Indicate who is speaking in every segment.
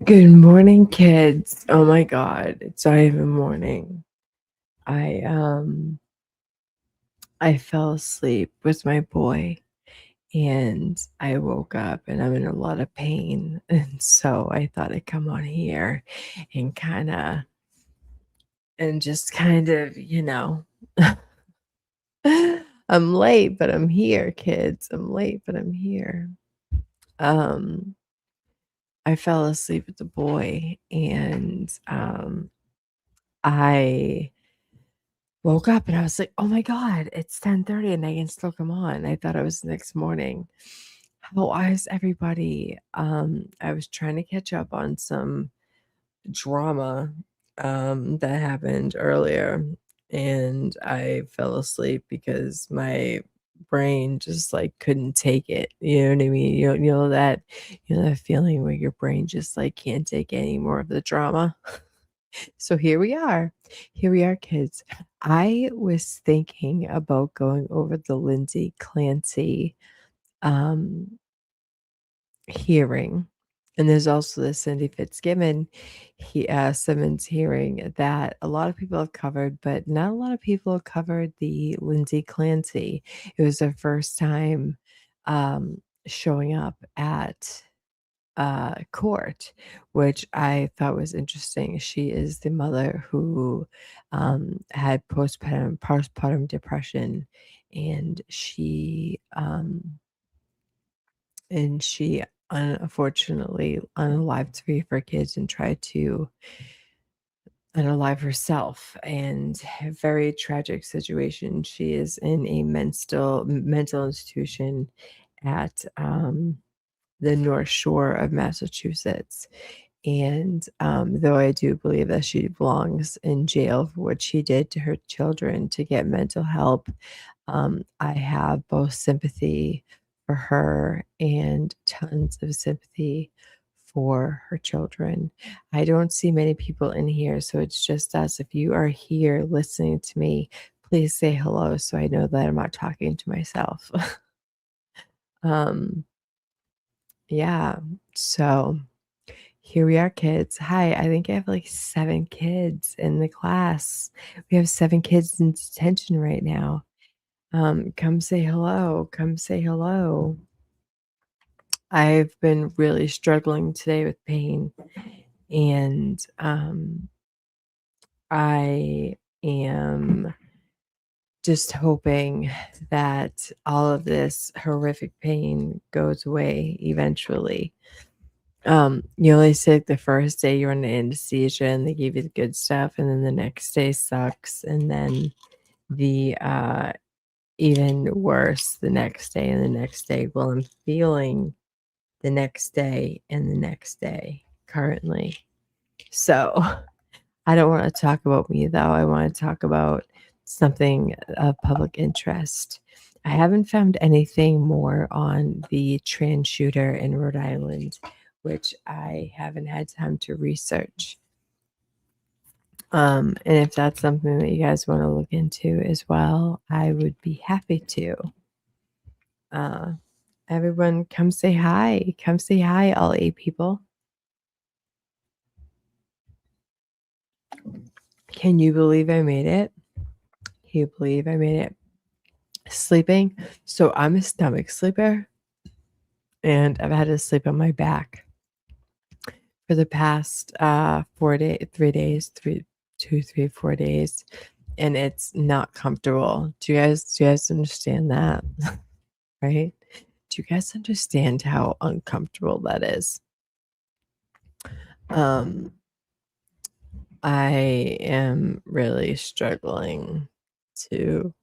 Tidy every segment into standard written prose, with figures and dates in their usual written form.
Speaker 1: Good morning, kids. Oh my God, it's not even morning. I um I fell asleep with my boy and I woke up and I'm in a lot of pain. And so I thought I'd come on here and just kind of, I'm late, but I'm here, kids. I'm late, but I'm here. Um I fell asleep with the boy and I woke up and I was like, "Oh my god, it's 10:30 and I can still come on." I thought it was the next morning. How is everybody? I was trying to catch up on some drama that happened earlier and I fell asleep because my brain just like couldn't take it. You know what I mean? You know that feeling where your brain just like can't take any more of the drama. So here we are. Here we are, kids. I was thinking about going over the Lindsay Clancy um, hearing. And there's also the Cindy Fitzgibbon Simmons hearing that a lot of people have covered, but not a lot of people have covered the Lindsay Clancy. It was their first time showing up at court, which I thought was interesting. She is the mother who had postpartum depression, and she unfortunately unalived three of her kids and tried to unalive herself. And a very tragic situation. She is in a mental institution at the North Shore of Massachusetts. And though I do believe that she belongs in jail for what she did to her children to get mental help, I have both sympathy for her and tons of sympathy for her children. I don't see many people in here, so it's just us. If you are here listening to me, please say hello so I know that I'm not talking to myself. um, yeah, so here we are, kids. Hi, I think I have like 7 kids in the class. We have 7 kids in detention right now. Come say hello. Come say hello. I've been really struggling today with pain, and I am just hoping that all of this horrific pain goes away eventually. You know, they say like the first day you're on anesthesia and they give you the good stuff, and then the next day sucks, and then the even worse the next day and the next day. Well, I'm feeling the next day and the next day currently. So I don't want to talk about me though. I want to talk about something of public interest. I haven't found anything more on the trans shooter in Rhode Island, which I haven't had time to research. And if that's something that you guys want to look into as well, I would be happy to. Uh, Everyone, come say hi. Come say hi, all 8 people. Can you believe I made it? Can you believe I made it? Sleeping. So I'm a stomach sleeper, and I've had to sleep on my back for the past 3 days, 4 days, and it's not comfortable. Do you guys understand that? Right? Do you guys understand how uncomfortable that is? Um, I am really struggling to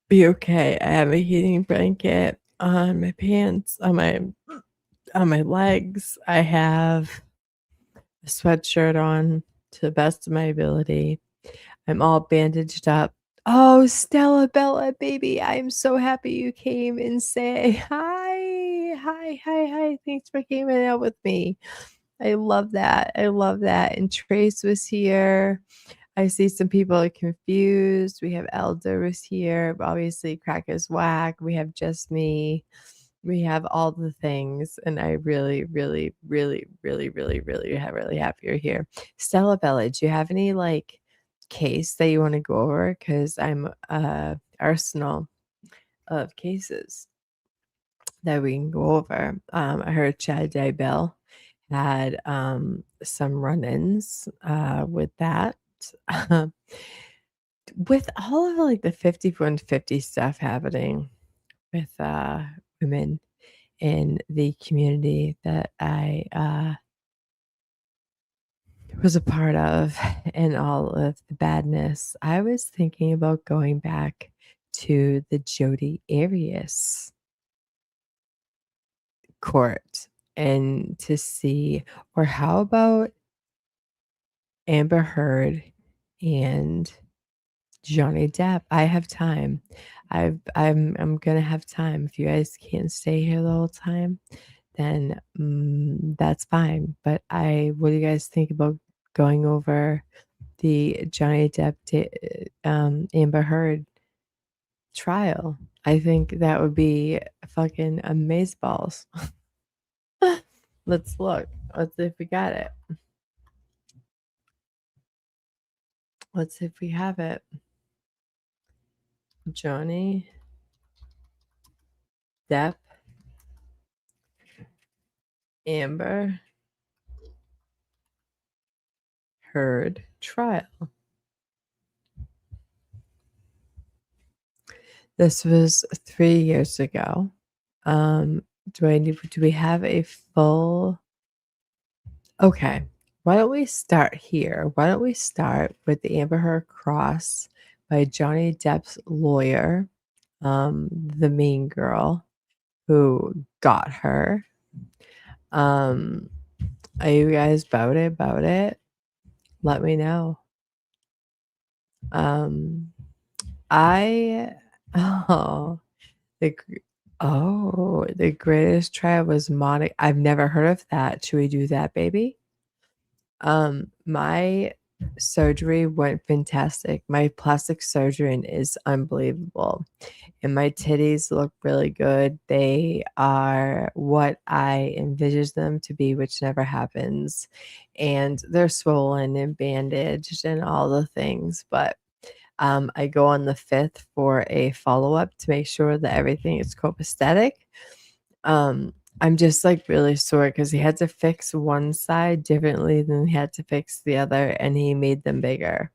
Speaker 1: be okay. I have a heating blanket on my pants, on my legs. I have a sweatshirt on to the best of my ability. I'm all bandaged up. Oh, Stella Bella, baby, I'm so happy you came and say hi. Hi, hi, hi. Thanks for coming out with me. I love that. I love that. And Trace was here. I see some people are confused. We have Elders here. Obviously, Crack is Whack. We have Just Me. We have all the things. And I really, really, really, really, really, really happy you're here. Stella Bella, do you have any like case that you want to go over? Because I'm arsenal of cases that we can go over. I heard Chad Daybell had some run-ins with that. With all of like the 5150 stuff happening with women in the community that I was a part of and all of the badness, I was thinking about going back to the Jodi Arias court and to see, or how about Amber Heard and Johnny Depp? I have time. I'm gonna have time. If you guys can't stay here the whole time, then that's fine. But what do you guys think about going over the Johnny Depp Amber Heard trial? I think that would be fucking amazeballs. Let's look. Let's see if we got it. Let's see if we have it. Johnny Depp, Amber Heard trial. This was 3 years ago. Do we have a full Okay, why don't we start here? Why don't we start with the Amber Heard cross by Johnny Depp's lawyer, the mean girl who got her. Are you guys about it? Let me know. I oh the the greatest trial was Monica. I've never heard of that. Should we do that, baby? My surgery went fantastic. My plastic surgeon is unbelievable. And my titties look really good. They are what I envisioned them to be, which never happens. And they're swollen and bandaged and all the things. But I go on the 5th for a follow-up to make sure that everything is copacetic. I'm just like really sore because he had to fix one side differently than he had to fix the other, and he made them bigger.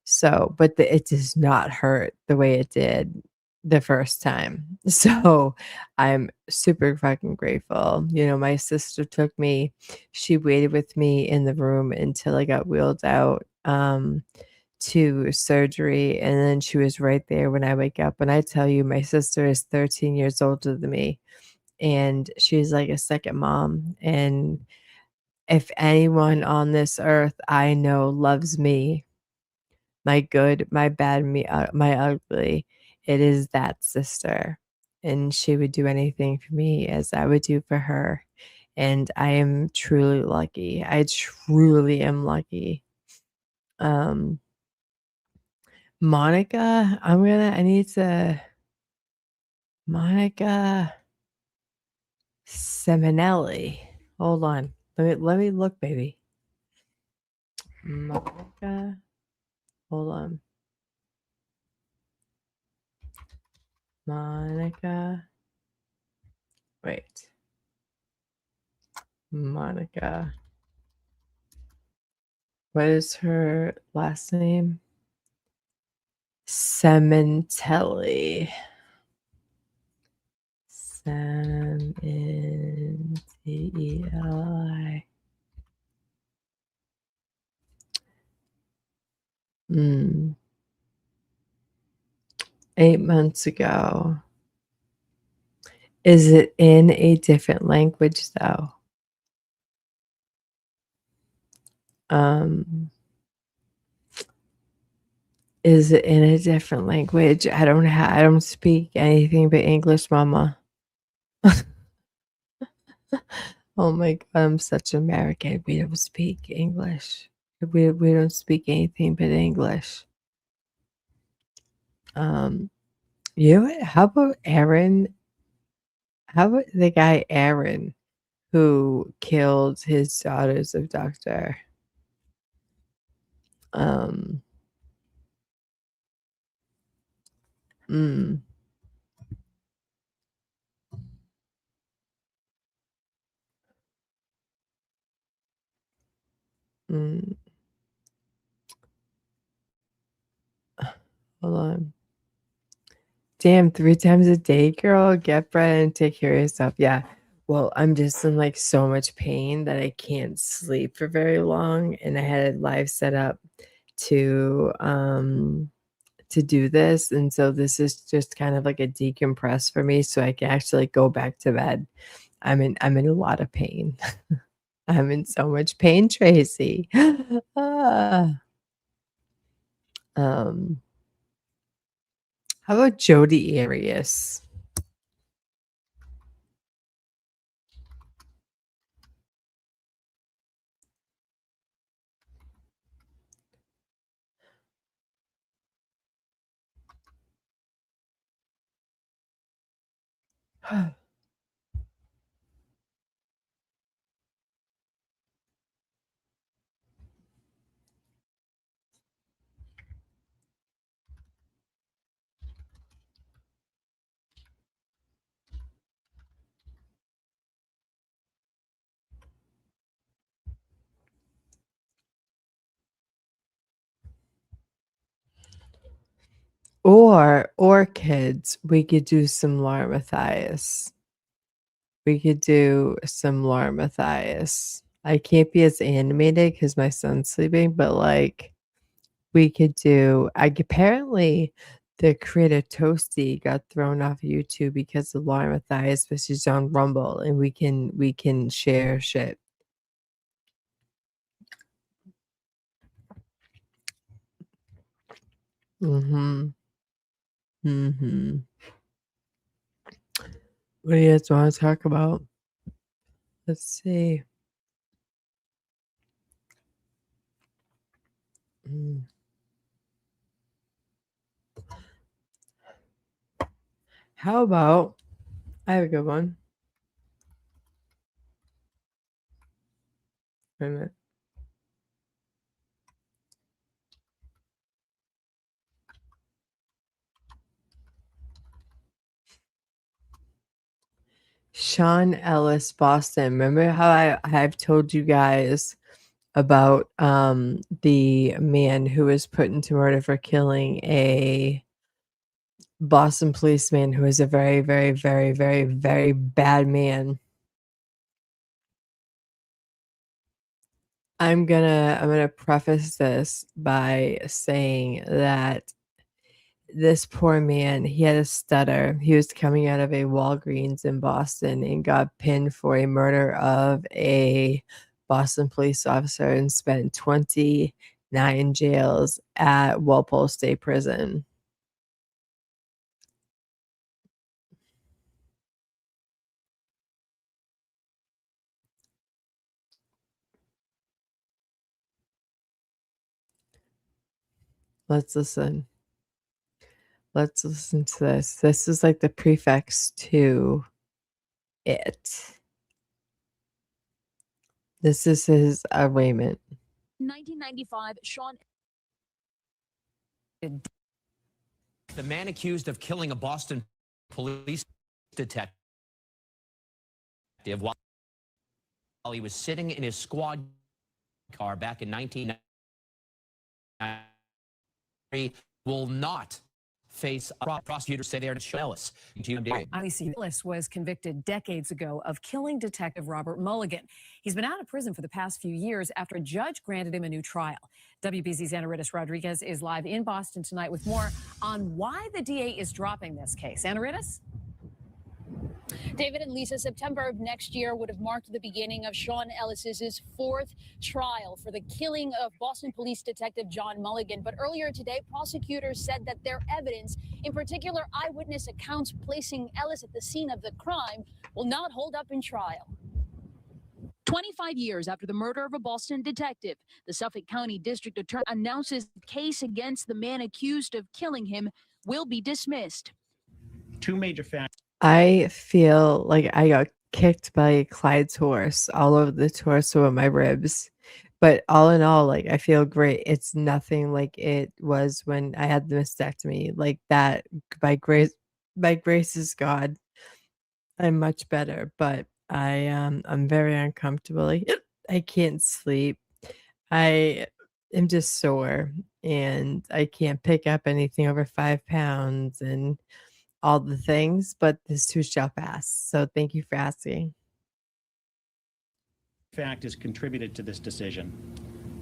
Speaker 1: So, but it does not hurt the way it did the first time. So I'm super fucking grateful. You know, my sister took me, she waited with me in the room until I got wheeled out to surgery. And then she was right there when I wake up. And I tell you, my sister is 13 years older than me. And she's like a second mom. And if anyone on this earth I know loves me, my good, my bad, my ugly, it is that sister. And she would do anything for me as I would do for her. And I am truly lucky. I truly am lucky. Um, Monica, I need to, Monica Seminelli. Hold on. Let me look, baby. Monica. Hold on. Monica. Wait. Monica. What is her last name? Sementelli. Sementelli. 8 months ago. Is it in a different language though? Is it in a different language? I don't speak anything but English, mama. Oh my god, I'm such an American. We don't speak English. We don't speak anything but English. Um, you know what? How about Aaron? How about the guy Aaron who killed his daughter's abductor? Um, mm, mm, hold on. Damn, 3 times a day, girl. Get bread and take care of yourself. Yeah. Well, I'm just in, like, so much pain that I can't sleep for very long, and I had live set up to do this, and so this is just kind of like a decompress for me so I can actually go back to bed. I'm in a lot of pain. I'm in so much pain, Tracy. Ah. Um, how about Jodi Arias? Or kids, we could do some Laura Matthias. We could do some Laura Matthias. I can't be as animated because my son's sleeping, but, like, we could do apparently, the creator Toasty got thrown off YouTube because of Laura Matthias, but she's on Rumble, and we can share shit. Mhm. Mhm. What do you guys wanna talk about? Let's see. Mm. How about I have a good one. Wait a minute. Sean Ellis Boston. Remember how I've told you guys about, the man who was put into murder for killing a Boston policeman who is a very, very, very, very, very bad man. I'm gonna preface this by saying that this poor man, he had a stutter. He was coming out of a Walgreens in Boston and got pinned for a murder of a Boston police officer and spent 29 jails at Walpole State Prison. Let's listen. Let's listen to this. This is like the prefix to it. This is his arraignment.
Speaker 2: 1995, Sean. The man accused of killing a Boston police detective while he was sitting in his squad car back in 1993 will not face prosecutors say they're to show Ellis.
Speaker 3: Obviously, Ellis was convicted decades ago of killing Detective Robert Mulligan. He's been out of prison for the past few years after a judge granted him a new trial. WBZ's Ana Ritis Rodriguez is live in Boston tonight with more on why the DA is dropping this case. Ana Ritis?
Speaker 4: David and Lisa, September of next year would have marked the beginning of Sean Ellis's fourth trial for the killing of Boston Police Detective John Mulligan. But earlier today, prosecutors said that their evidence, in particular eyewitness accounts placing Ellis at the scene of the crime, will not hold up in trial. 25 years after the murder of a Boston detective, the Suffolk County District Attorney announces the case against the man accused of killing him will be dismissed.
Speaker 5: Two major factors.
Speaker 1: I feel like I got kicked by Clyde's horse all over the torso of my ribs. But all in all, like I feel great. It's nothing like it was when I had the mastectomy. Like that by grace is God. I'm much better, but I'm very uncomfortable. Like I can't sleep. I am just sore and I can't pick up anything over 5 pounds and all the things, but this too shall pass. So thank you for asking.
Speaker 5: Factors contributed to this decision.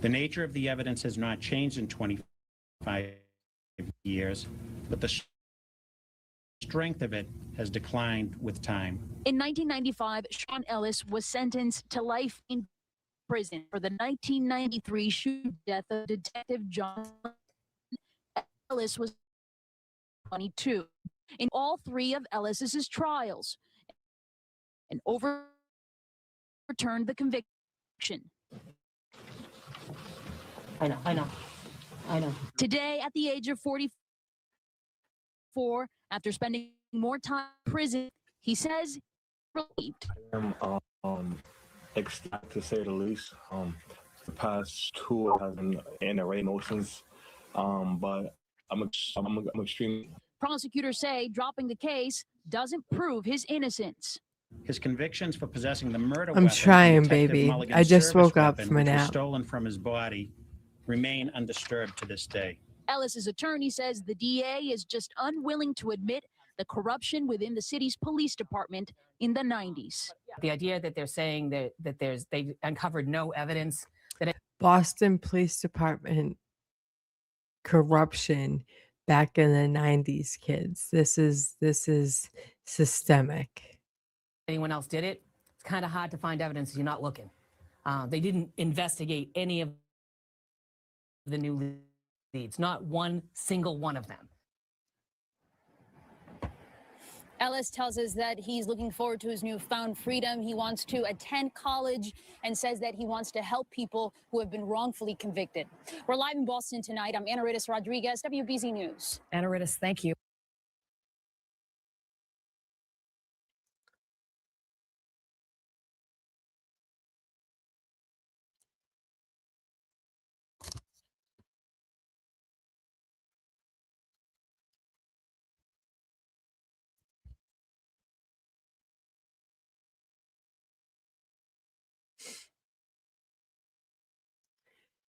Speaker 5: The nature of the evidence has not changed in 25 years, but the strength of it has declined with time.
Speaker 4: In 1995, Sean Ellis was sentenced to life in prison for the 1993 shooting death of Detective John Ellis was 22 in all three of Ellis's trials and overturned the conviction.
Speaker 6: I know.
Speaker 4: Today, at the age of 44, after spending more time in prison, he says relieved.
Speaker 7: I am ecstatic to say the least. The past 2 has been in array emotions, but I'm extremely.
Speaker 4: Prosecutors say dropping the case doesn't prove his innocence.
Speaker 5: His convictions for possessing the murder
Speaker 1: I'm
Speaker 5: weapon,
Speaker 1: trying,
Speaker 5: Detective
Speaker 1: baby.
Speaker 5: Mulligan's
Speaker 1: I just
Speaker 5: service
Speaker 1: woke up
Speaker 5: weapon,
Speaker 1: from a
Speaker 5: which was
Speaker 1: nap.
Speaker 5: stolen from his body, remain undisturbed to this day.
Speaker 4: Ellis's attorney says the DA is just unwilling to admit the corruption within the city's police department in the 90s.
Speaker 6: The idea that they're saying that they uncovered no evidence that
Speaker 1: Boston Police Department corruption back in the 90s, kids. This is systemic.
Speaker 6: anyone else did it, it's kind of hard to find evidence if you're not looking. They didn't investigate any of the new leads, not one single one of them.
Speaker 4: Ellis tells us that he's looking forward to his newfound freedom. He wants to attend college and says that he wants to help people who have been wrongfully convicted. We're live in Boston tonight. I'm Ana Ritis Rodriguez, WBZ News.
Speaker 3: Ana Ritis, thank you.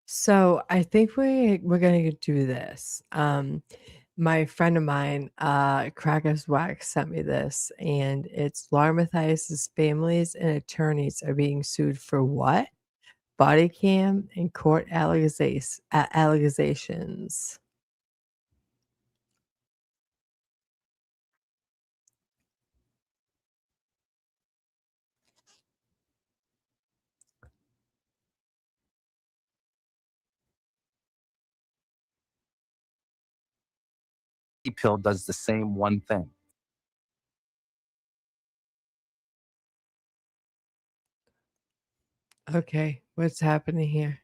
Speaker 1: So I think we're gonna do this. My friend of mine, Crackers Wax, sent me this, and it's Laura Mathias's families and attorneys are being sued for what? Body cam and court allegations.
Speaker 8: Pill does the same one thing.
Speaker 1: Okay, what's happening here?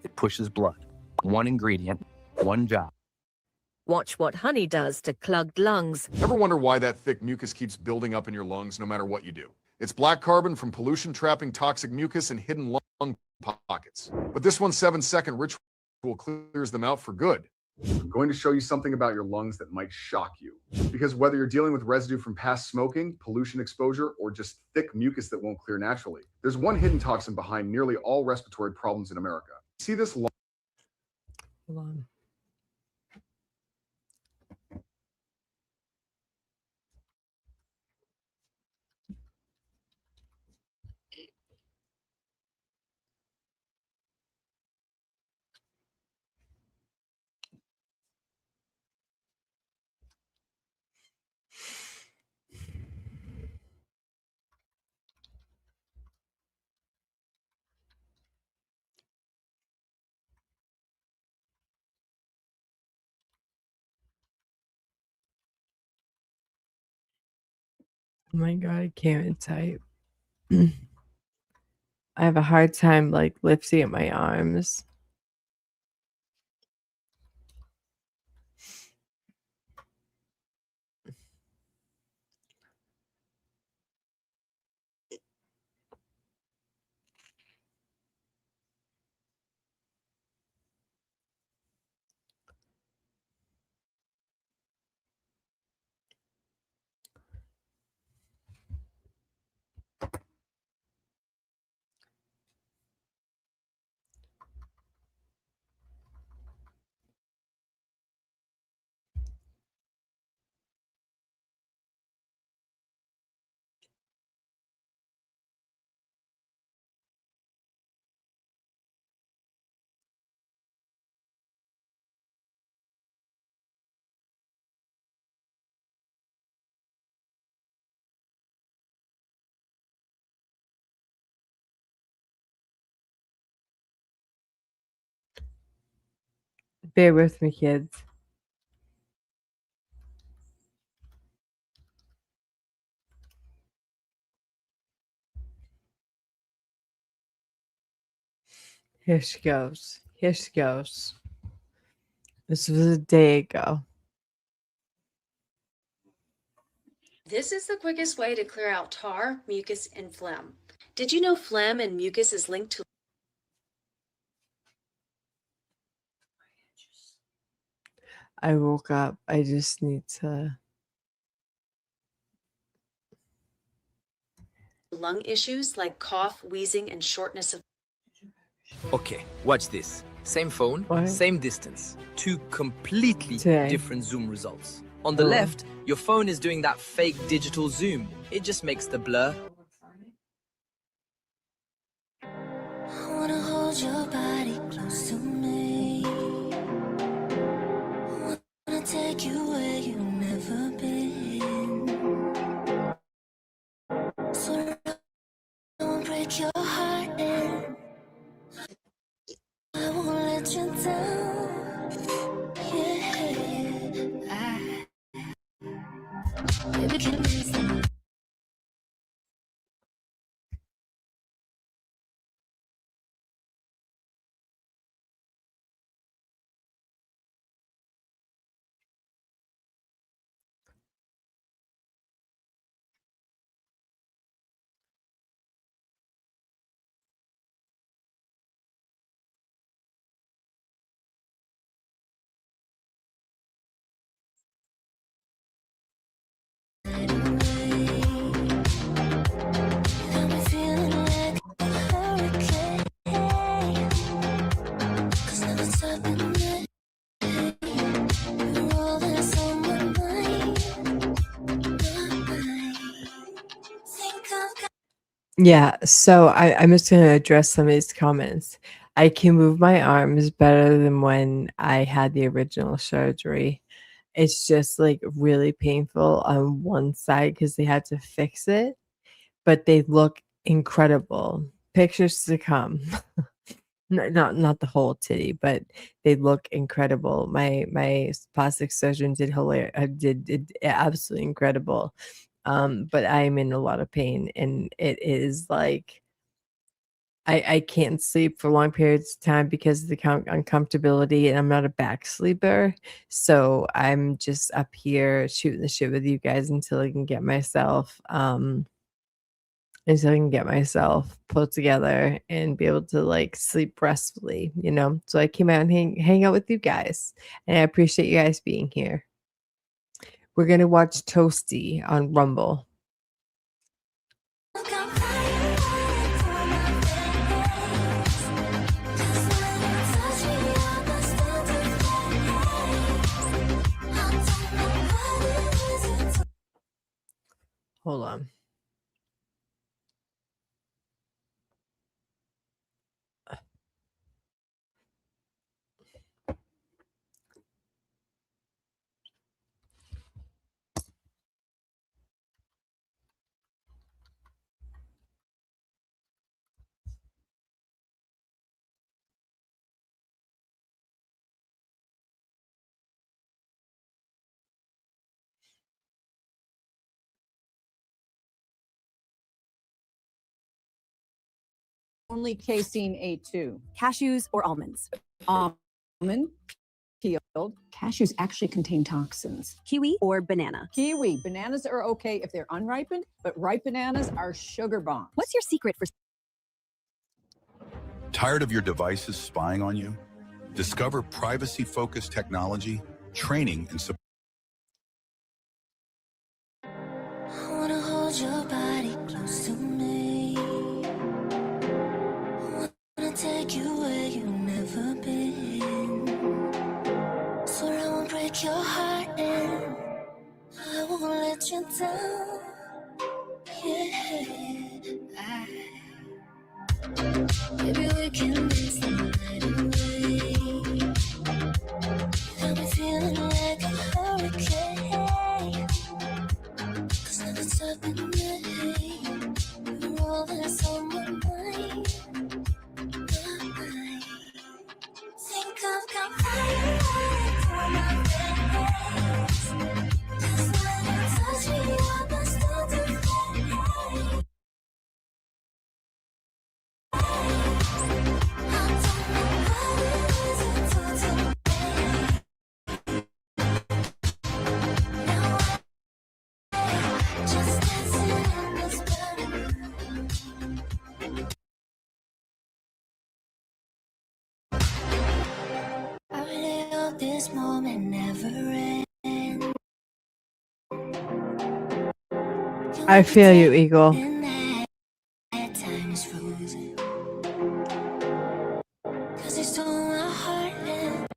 Speaker 8: It pushes blood. One ingredient, one job.
Speaker 9: Watch what honey does to clogged lungs.
Speaker 10: Ever wonder why that thick mucus keeps building up in your lungs no matter what you do? It's black carbon from pollution trapping toxic mucus in hidden lung pockets. But this 7-second ritual clears them out for good. I'm going to show you something about your lungs that might shock you. Because whether you're dealing with residue from past smoking, pollution exposure, or just thick mucus that won't clear naturally, there's one hidden toxin behind nearly all respiratory problems in America. See this lung?
Speaker 1: Hold on. Oh my god, I can't even type. I have a hard time like lifting up my arms. Bear with me, kids. Here she goes. Here she goes. This was a day ago.
Speaker 11: This is the quickest way to clear out tar, mucus, and phlegm. Did you know phlegm and mucus is linked to
Speaker 1: I woke up. I just need to.
Speaker 11: lung issues like cough, wheezing, and shortness of
Speaker 8: Okay, watch this. Same phone,
Speaker 1: What?
Speaker 8: same distance. Two completely
Speaker 1: Today.
Speaker 8: different zoom results. On the
Speaker 1: Oh.
Speaker 8: left, your phone is doing that fake digital zoom. It just makes the blur.
Speaker 12: I wanna hold your body close to me. I wanna take you where you've never been. So don't break your heart and I won't let you down. Yeah, baby, can we stay? Got me feeling like a hurricane. 'Cause nothing's stopping me. You're all that's on my mind. Think I've got
Speaker 1: Yeah, so I'm just gonna address some of these comments. I can move my arms better than when I had the original surgery. It's just like really painful on one side because they had to fix it, but they look incredible. Pictures to come. Not the whole titty, but they look incredible. My plastic surgeon did absolutely incredible. But I'm in a lot of pain, and it is like I can't sleep for long periods of time because of the uncomfortability, and I'm not a back sleeper. So I'm just up here shooting the shit with you guys until I can get myself pulled together and be able to like sleep restfully, you know? So I came out and hang out with you guys, and I appreciate you guys being here. We're gonna watch Toasty on Rumble.
Speaker 12: fire for my face. 'Cause when you touch me, I must I don't know what it is.
Speaker 1: Hold on.
Speaker 13: only casein A2.
Speaker 14: Cashews or almonds?
Speaker 13: Almond, peeled.
Speaker 14: Cashews actually contain toxins. Kiwi or banana?
Speaker 13: Kiwi. Bananas are okay if they're unripened, but ripe bananas are sugar bombs.
Speaker 14: What's your secret for
Speaker 15: Tired of your devices spying on you? Discover privacy-focused technology, training, and support.
Speaker 12: I wanna hold your body close to me. I wanna take you where you've never been. Swear I won't break your heart and I won't let you down. Yeah. Maybe we can dance the night away. Got me feeling like a hurricane. 'Cause now it's up in May. You're all that's on my mind. Think I've got fire on my face. 'Cause when you touch me, I must start to fade. I really hope this moment never ends.
Speaker 1: I feel you, Eagle.
Speaker 12: That time is frozen. 'Cause you stole my heart and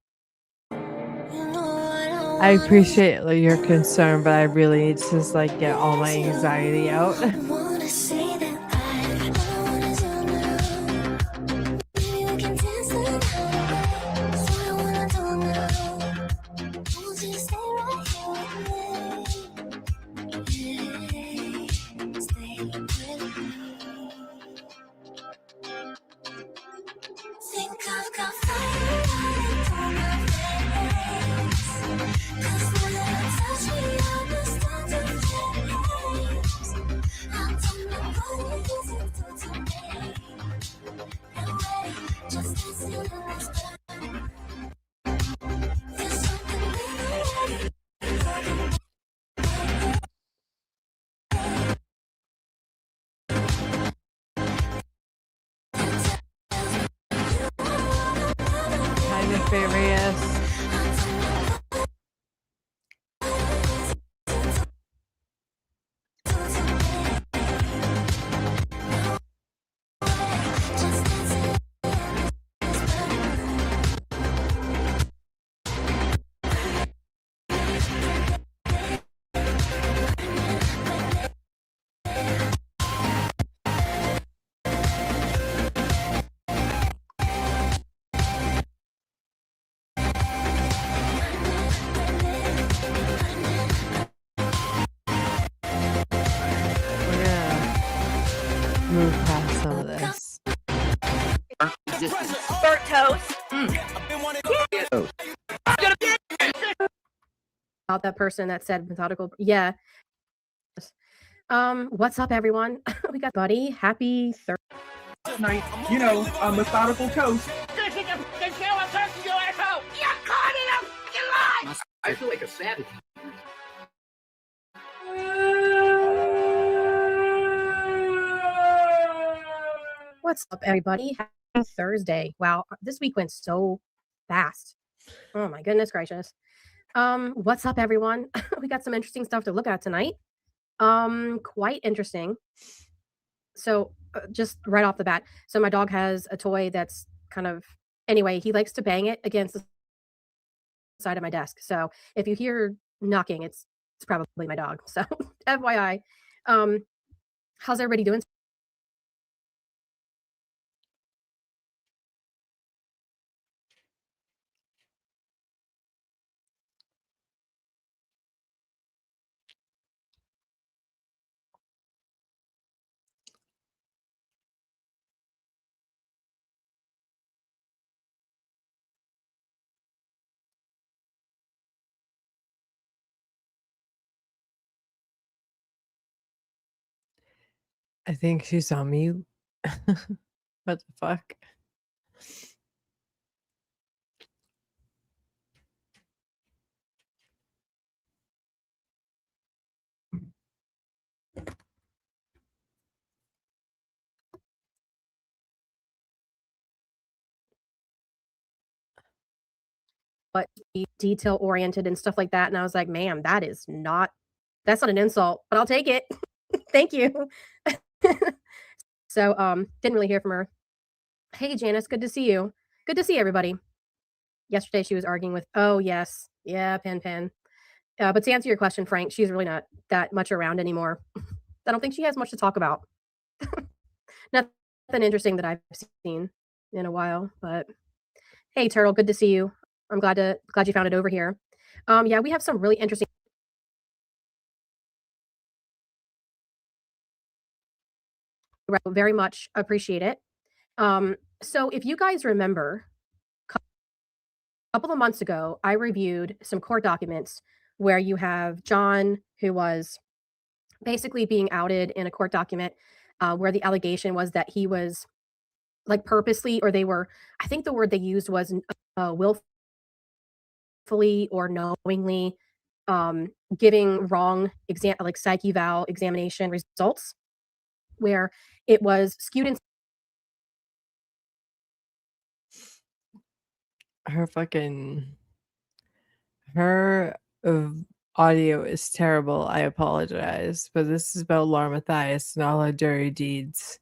Speaker 12: you know I don't
Speaker 1: I appreciate your concern, but I really need to just like get all my anxiety out.
Speaker 12: wanna say that I wanna do now. Maybe we can dance the night away. That's what I wanna do now. Won't you stay right here with me? Yeah, stay with me. Think I've got fire on my face. 'Cause when you touch me, I must start to fade. I don't know what it is you do to me. No way, just dancing in this bed. There's something in the way.
Speaker 1: Kind of furious. We're gonna move past some of this.
Speaker 9: Burnt toast.
Speaker 14: About that person that said methodical? Yeah. What's up, everyone? We got Buddy. Happy Thursday
Speaker 16: night. You know, a methodical toast.
Speaker 17: I feel like a savage.
Speaker 14: What's up, everybody? Happy Thursday. Wow, this week went so fast. Oh my goodness gracious. What's up, everyone? We got some interesting stuff to look at tonight. Quite interesting. So, just right off the bat, so my dog has a toy that's kind of anyway, he likes to bang it against the side of my desk. So, if you hear knocking, it's probably my dog. So, FYI. How's everybody doing?
Speaker 1: I think she's on mute. What the fuck?
Speaker 14: But be detail oriented and stuff like that. And I was like, ma'am, that's not an insult, but I'll take it. Thank you. So didn't really hear from her. Hey Janice, good to see you. Good to see everybody. Yesterday she was arguing with, oh yes, yeah, Pen. But to answer your question, Frank, she's really not that much around anymore. I don't think she has much to talk about. Nothing interesting that I've seen in a while. But hey, Turtle, good to see you. I'm glad you found it over here. Yeah, we have some really interesting. Very much appreciate it. So if you guys remember, a couple of months ago, I reviewed some court documents where you have John, who was basically being outed in a court document where the allegation was that he was like purposely, or they were, I think the word they used was willfully or knowingly giving wrong like psych eval examination results, where it was skewed in.
Speaker 1: Her audio is terrible. I apologize, but this is about Laura Mathias and all her dirty deeds.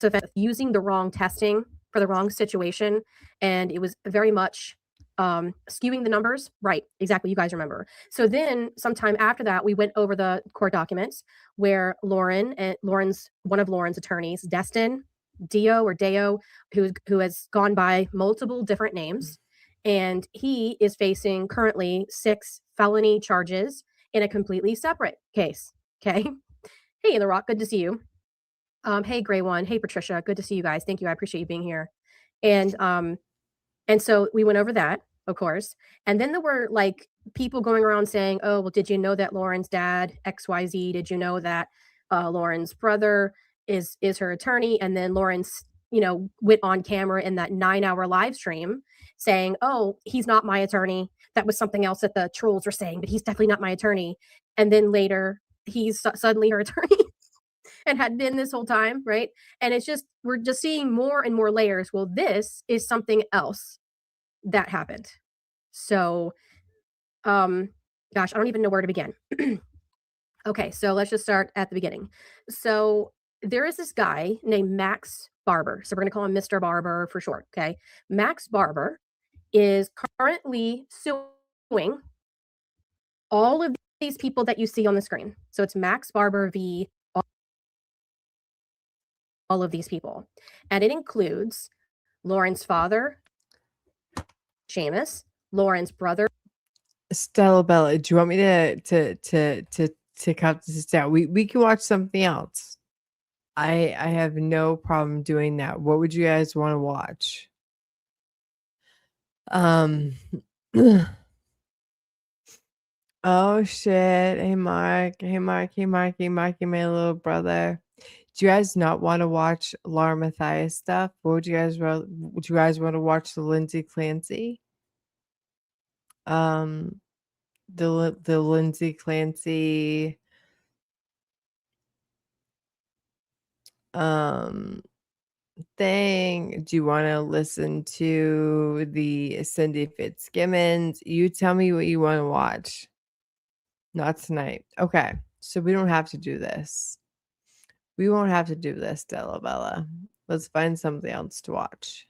Speaker 14: So using the wrong testing for the wrong situation, and it was very much skewing the numbers. Right, exactly. You guys remember. So then sometime after that, we went over the court documents where Lauren's one of Lauren's attorneys, Destin Deo, who has gone by multiple different names, and he is facing currently 6 felony charges in a completely separate case. Okay. Hey, The Rock, good to see you. Hey, Gray One. Hey, Patricia. Good to see you guys. Thank you. I appreciate you being here. And so we went over that, of course. And then there were like people going around saying, oh, well, did you know that Lauren's dad, XYZ? Did you know that Lauren's brother is her attorney? And then Lauren's, went on camera in that 9-hour live stream saying, oh, he's not my attorney. That was something else that the trolls were saying, but he's definitely not my attorney. And then later he's suddenly her attorney. And had been this whole time, right? And it's just, we're just seeing more and more layers. Well, this is something else that happened. So, gosh, I don't even know where to begin. Okay, so let's just start at the beginning. So there is this guy named Max Barber. So we're going to call him Mr. Barber for short, okay? Max Barber is currently suing all of these people that you see on the screen. So it's Max Barber v. all of these people. And it includes Lauren's father, Seamus, Lauren's brother.
Speaker 1: Stella Bella, do you want me to cut this down? We can watch something else. I have no problem doing that. What would you guys want to watch? Oh shit. Hey Mark, Marky, my little brother. Do you guys not want to watch Laura Mathias stuff? What would you guys would you guys want to watch the Lindsay Clancy? The Lindsay Clancy thing. Do you want to listen to the Cindy Fitzgibbons? You tell me what you want to watch. Not tonight. Okay. So we don't have to do this. We won't have to do this, Della Bella. Let's find something else to watch.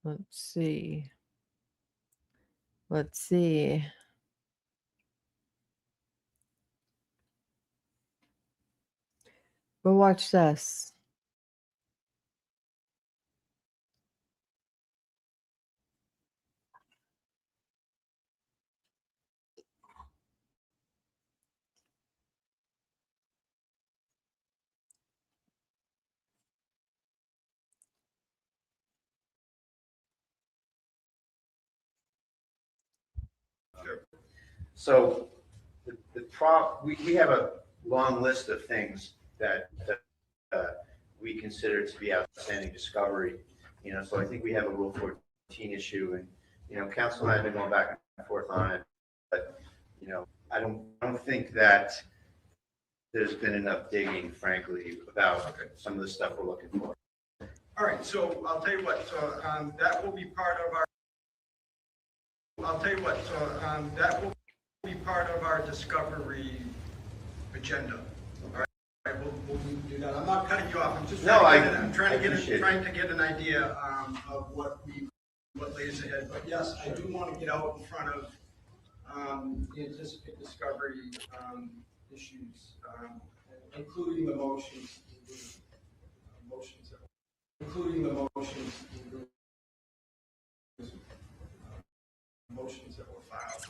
Speaker 1: Let's see. We'll watch this.
Speaker 17: So we have a long list of things that we consider to be outstanding discovery. So I think we have a Rule 14 issue, and council and I have been going back and forth on it. But I don't think that there's been enough digging, frankly, about some of the stuff we're looking for.
Speaker 18: All right, so I'll tell you what, that will be part of our, that will be part of our discovery agenda. All right, we'll do that. I'm not cutting you off. I'm just trying to get an idea of what lays ahead. But yes, I do want to get out in front of the anticipated discovery issues, including the motions, including the motions that were filed.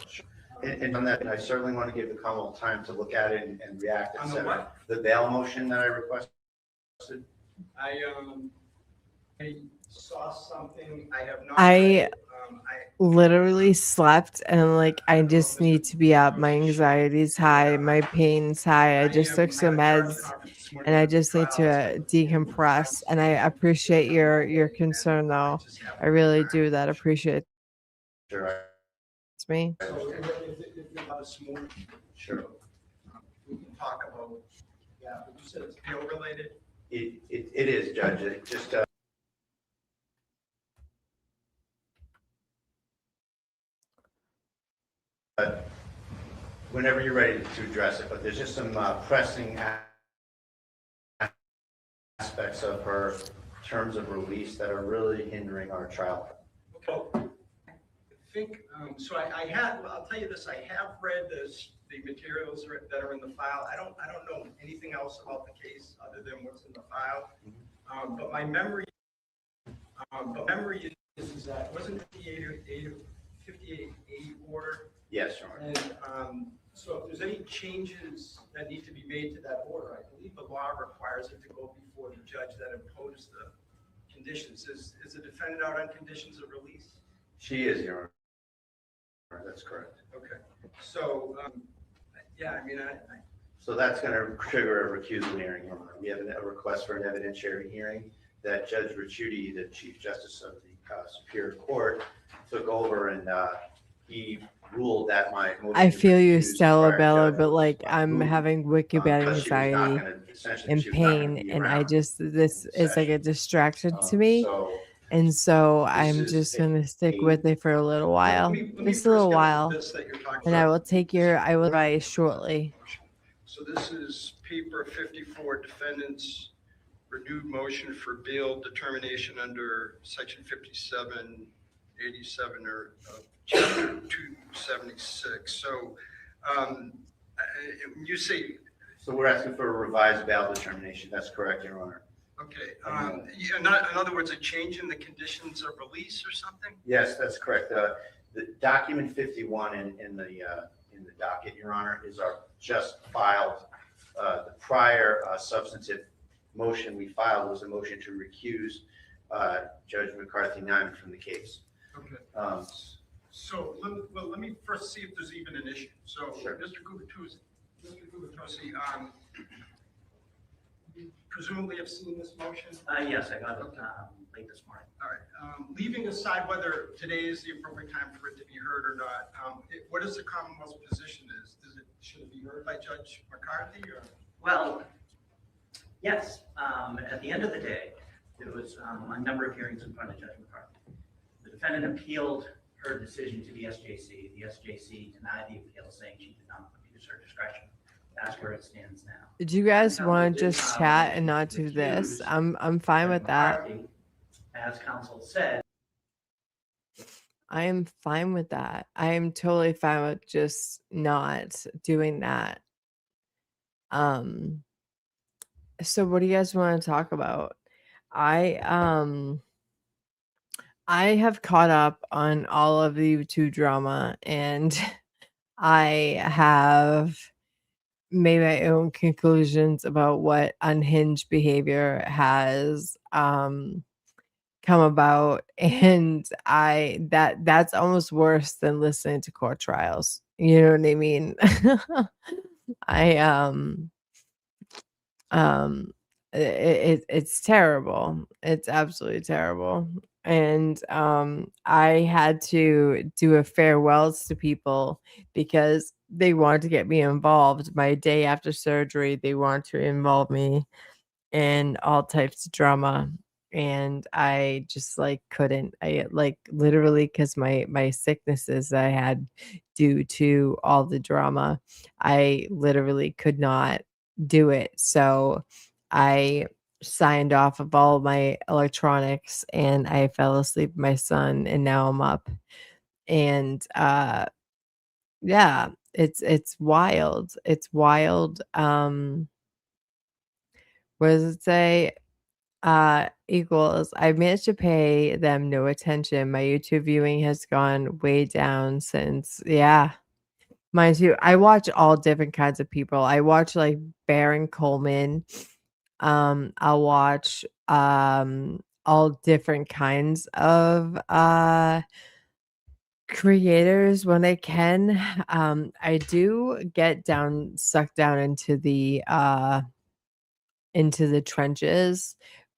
Speaker 17: And on that, I certainly want to give the Commonwealth time to look at it and react.
Speaker 18: On the what?
Speaker 17: The bail motion that I requested.
Speaker 18: I saw something. I have not.
Speaker 1: I literally slept and I just need to be up. My anxiety's high, my pain's high. I just took some meds and I just need to decompress. And I appreciate your concern though. I really do that. Appreciate
Speaker 17: Sure.
Speaker 1: it's me.
Speaker 18: So if you have a small,
Speaker 17: Sure.
Speaker 18: we can talk about. Yeah, but you said it's bail related.
Speaker 17: It is, Judge. It just. Whenever you're ready to address it, but there's just some pressing aspects of her terms of release that are really hindering our trial.
Speaker 18: Okay. I think, so I'll tell you this, I have read the materials that are in the file. I don't know anything else about the case other than what's in the file. But my memory is that, wasn't it the 58A order?
Speaker 17: Yes, Your Honor.
Speaker 18: And so if there's any changes that need to be made to that order, I believe the law requires it to go before the judge that imposed the conditions. Is the defendant out on conditions of release?
Speaker 17: She is, Your Honor. That's correct.
Speaker 18: Okay. So, yeah, I mean,
Speaker 17: So that's going to trigger a recusal hearing, Your Honor. We have a request for an evidentiary hearing that Judge Ricciuti, the Chief Justice of the Superior Court, took over, and he ruled that my motion
Speaker 1: I feel you,
Speaker 17: to
Speaker 1: Stella
Speaker 17: prior
Speaker 1: Bella,
Speaker 17: judgment
Speaker 1: but
Speaker 17: was
Speaker 1: I'm
Speaker 17: removed,
Speaker 1: having wicked bad
Speaker 17: because she was not
Speaker 1: anxiety
Speaker 17: gonna- essentially
Speaker 1: and
Speaker 17: she was not gonna
Speaker 1: pain,
Speaker 17: be
Speaker 1: and
Speaker 17: around
Speaker 1: this
Speaker 17: in the
Speaker 1: is like a
Speaker 17: session.
Speaker 1: distraction to me. And so I'm just gonna stick with it for a little while, just a little while, and I will take your advice shortly.
Speaker 18: so this is paper 54, defendant's renewed motion for bail determination under section 5787 or chapter 276. So you say.
Speaker 17: So we're asking for a revised bail determination. That's correct, Your Honor.
Speaker 18: Okay. In other words, a change in the conditions of release or something?
Speaker 17: Yes, that's correct. The document 51 in the docket, Your Honor, is our just filed. The prior substantive motion we filed was a motion to recuse Judge McCarthy-Nyman from the case.
Speaker 18: Okay. So let me first see if there's even an issue. So,
Speaker 17: Sure.
Speaker 18: Mr. Gubitosi, you presumably have seen this motion?
Speaker 19: Yes, I got it late this morning.
Speaker 18: All right. Leaving aside whether today is the appropriate time for it to be heard or not, what is the Commonwealth's position is? Should it be heard by Judge McCarthy or?
Speaker 19: Well, yes. At the end of the day, there was a number of hearings in front of Judge McCarthy. The defendant appealed her decision to the SJC. The SJC denied the appeal, saying she did not abuse her discretion. That's where it stands now.
Speaker 1: Do you guys want to
Speaker 19: did
Speaker 1: just chat and not do this? I'm fine with that.
Speaker 19: McCarthy, as counsel said,
Speaker 1: I am fine with that. I am totally fine with just not doing that. So what do you guys want to talk about? I have caught up on all of the YouTube drama, and I have made my own conclusions about what unhinged behavior has come about, and that's almost worse than listening to court trials. You know what I mean? I um it's terrible. It's absolutely terrible. And I had to do a farewells to people because they wanted to get me involved. My day after surgery, they wanted to involve me in all types of drama, and I just like couldn't. I like literally because my sicknesses that I had due to all the drama, I literally could not do it. So I signed off of all my electronics and I fell asleep with my son, and now I'm up. And yeah, it's wild. It's wild. What does it say? Equals, I managed to pay them no attention. My YouTube viewing has gone way down since, yeah, mine too. I watch all different kinds of people. I watch like Baron Coleman. I'll watch all different kinds of creators when I can. I do get sucked down into the trenches.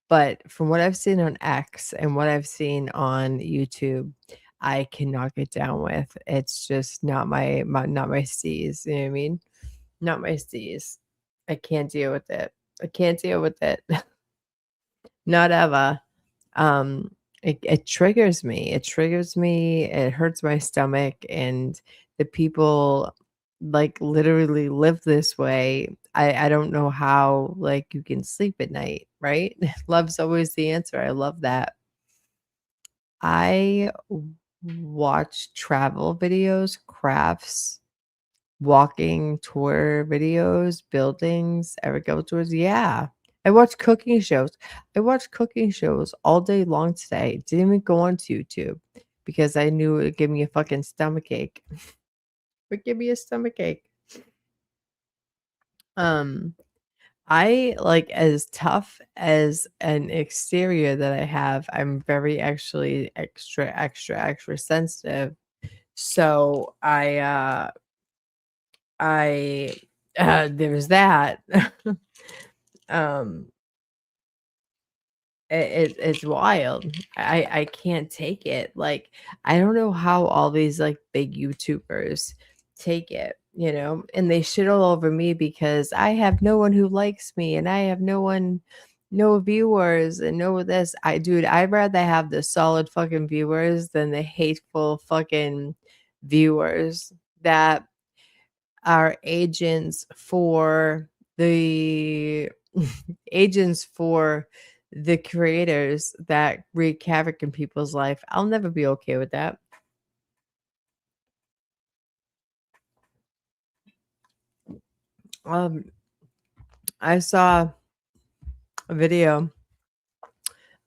Speaker 1: But from what I've seen on X and what I've seen on YouTube, I cannot get down with. It's just not not my steez. You know what I mean? Not my steez. I can't deal with it. I can't deal with it. Not ever. It triggers me. It triggers me. It hurts my stomach, and the people like literally live this way. I don't know how like you can sleep at night, right? Love's always the answer. I love that. I watch travel videos, crafts, walking tour videos, buildings, agricultures. Yeah. I watch cooking shows. I watched cooking shows all day long today. Didn't even go on YouTube because I knew it would give me a fucking stomach ache. Would give me a stomach ache. I like as tough as an exterior that I have, I'm very actually extra sensitive. So I there's that. um it's wild. I can't take it. Like I don't know how all these like big YouTubers take it, you know, and they shit all over me because I have no one who likes me and I have no viewers and no this. I'd rather have the solid fucking viewers than the hateful fucking viewers that are agents for the agents for the creators that wreak havoc in people's life. I'll never be okay with that. I saw a video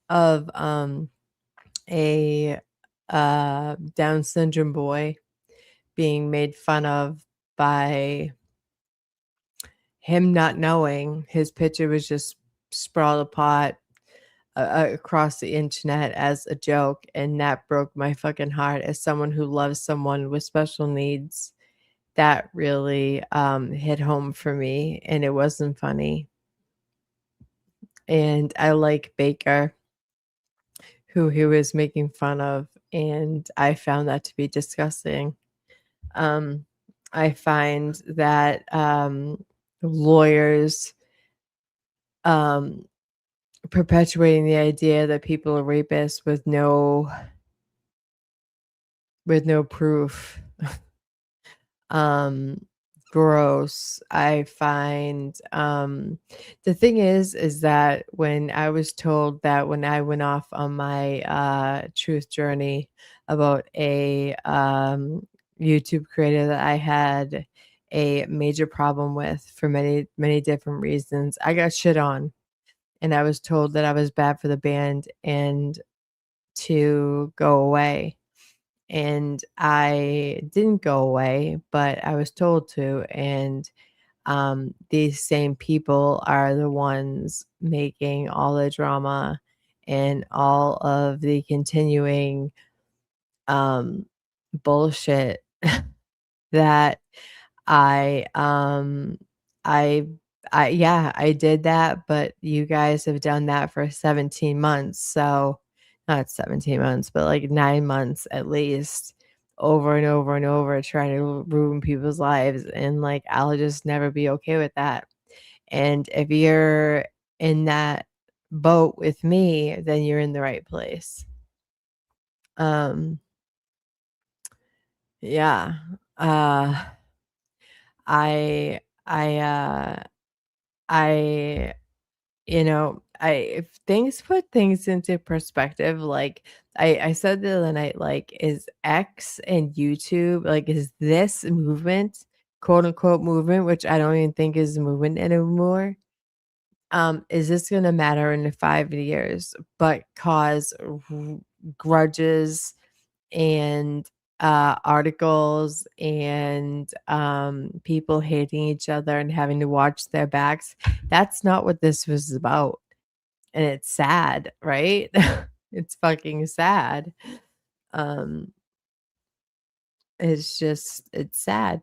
Speaker 1: of a Down syndrome boy being made fun of by him not knowing his picture was just sprawled apart across the internet as a joke, and that broke my fucking heart as someone who loves someone with special needs. That really hit home for me, and it wasn't funny. And I like Baker, who he was making fun of, and I found that to be disgusting. I find that lawyers perpetuating the idea that people are rapists with no proof gross. I find the thing is that when I was told that when I went off on my truth journey about a YouTube creator that I had a major problem with for many different reasons, I got shit on, and I was told that I was bad for the band and to go away. And I didn't go away, but I was told to. And these same people are the ones making all the drama and all of the continuing bullshit that I um I yeah, I did that, but you guys have done that for 17 months. So not 17 months, but like 9 months at least, over and over and over, trying to ruin people's lives, and like I'll just never be okay with that. And if you're in that boat with me, then you're in the right place. Um yeah. Uh I I I you know, if things put things into perspective, like I said the other night, like, is X and YouTube, like, is this movement, quote unquote movement, which I don't even think is a movement anymore, is this gonna matter in 5 years, but cause grudges and articles and people hating each other and having to watch their backs? That's not what this was about. And it's sad, right? It's fucking sad. Um, it's sad.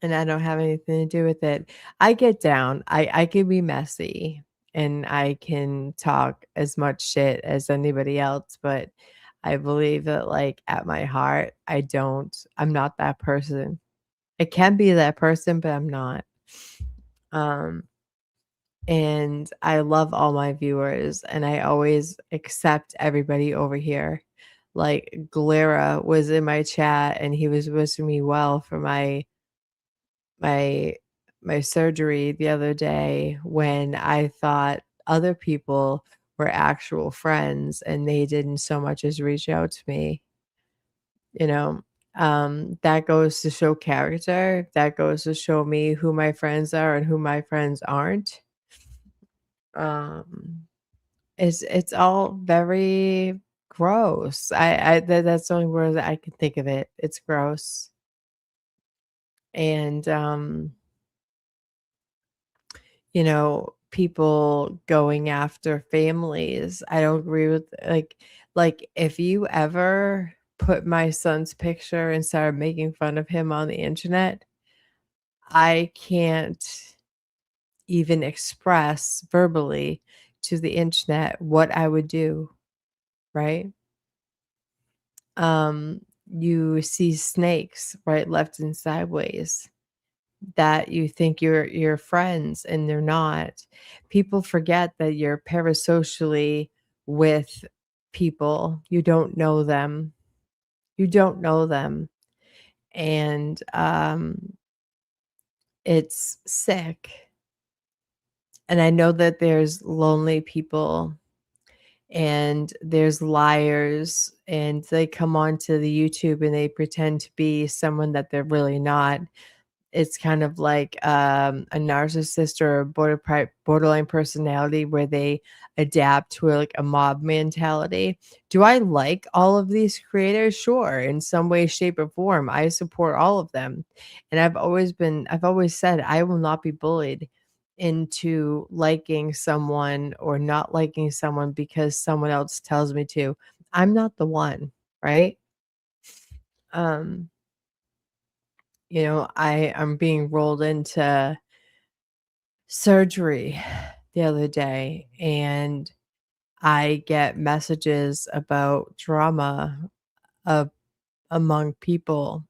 Speaker 1: And I don't have anything to do with it. I get down. I can be messy and I can talk as much shit as anybody else, but I believe that like at my heart, I'm not that person. I can be that person, but I'm not. Um and I love all my viewers and I always accept everybody over here. Like Galera was in my chat and he was wishing me well for my my surgery the other day when I thought other people were actual friends and they didn't so much as reach out to me, you know. That goes to show character. That goes to show me who my friends are and who my friends aren't. Um it's all very gross. That's the only word that I can think of it. It's gross. And people going after families. I don't agree with like if you ever put my son's picture and started making fun of him on the internet, I can't even express verbally to the internet what I would do, right? You see snakes right, left, and sideways that you think you're friends and they're not. People forget that you're parasocially with people. You don't know them. You don't know them. And it's sick. And I know that there's lonely people and there's liars and they come onto the YouTube and they pretend to be someone that they're really not. It's kind of like a narcissist or a borderline personality where they adapt to like a mob mentality. Do I like all of these creators? Sure, in some way, shape, or form. I support all of them. And I've always said I will not be bullied into liking someone or not liking someone because someone else tells me to. I'm not the one, right? Um I'm being rolled into surgery the other day and I get messages about drama of among people.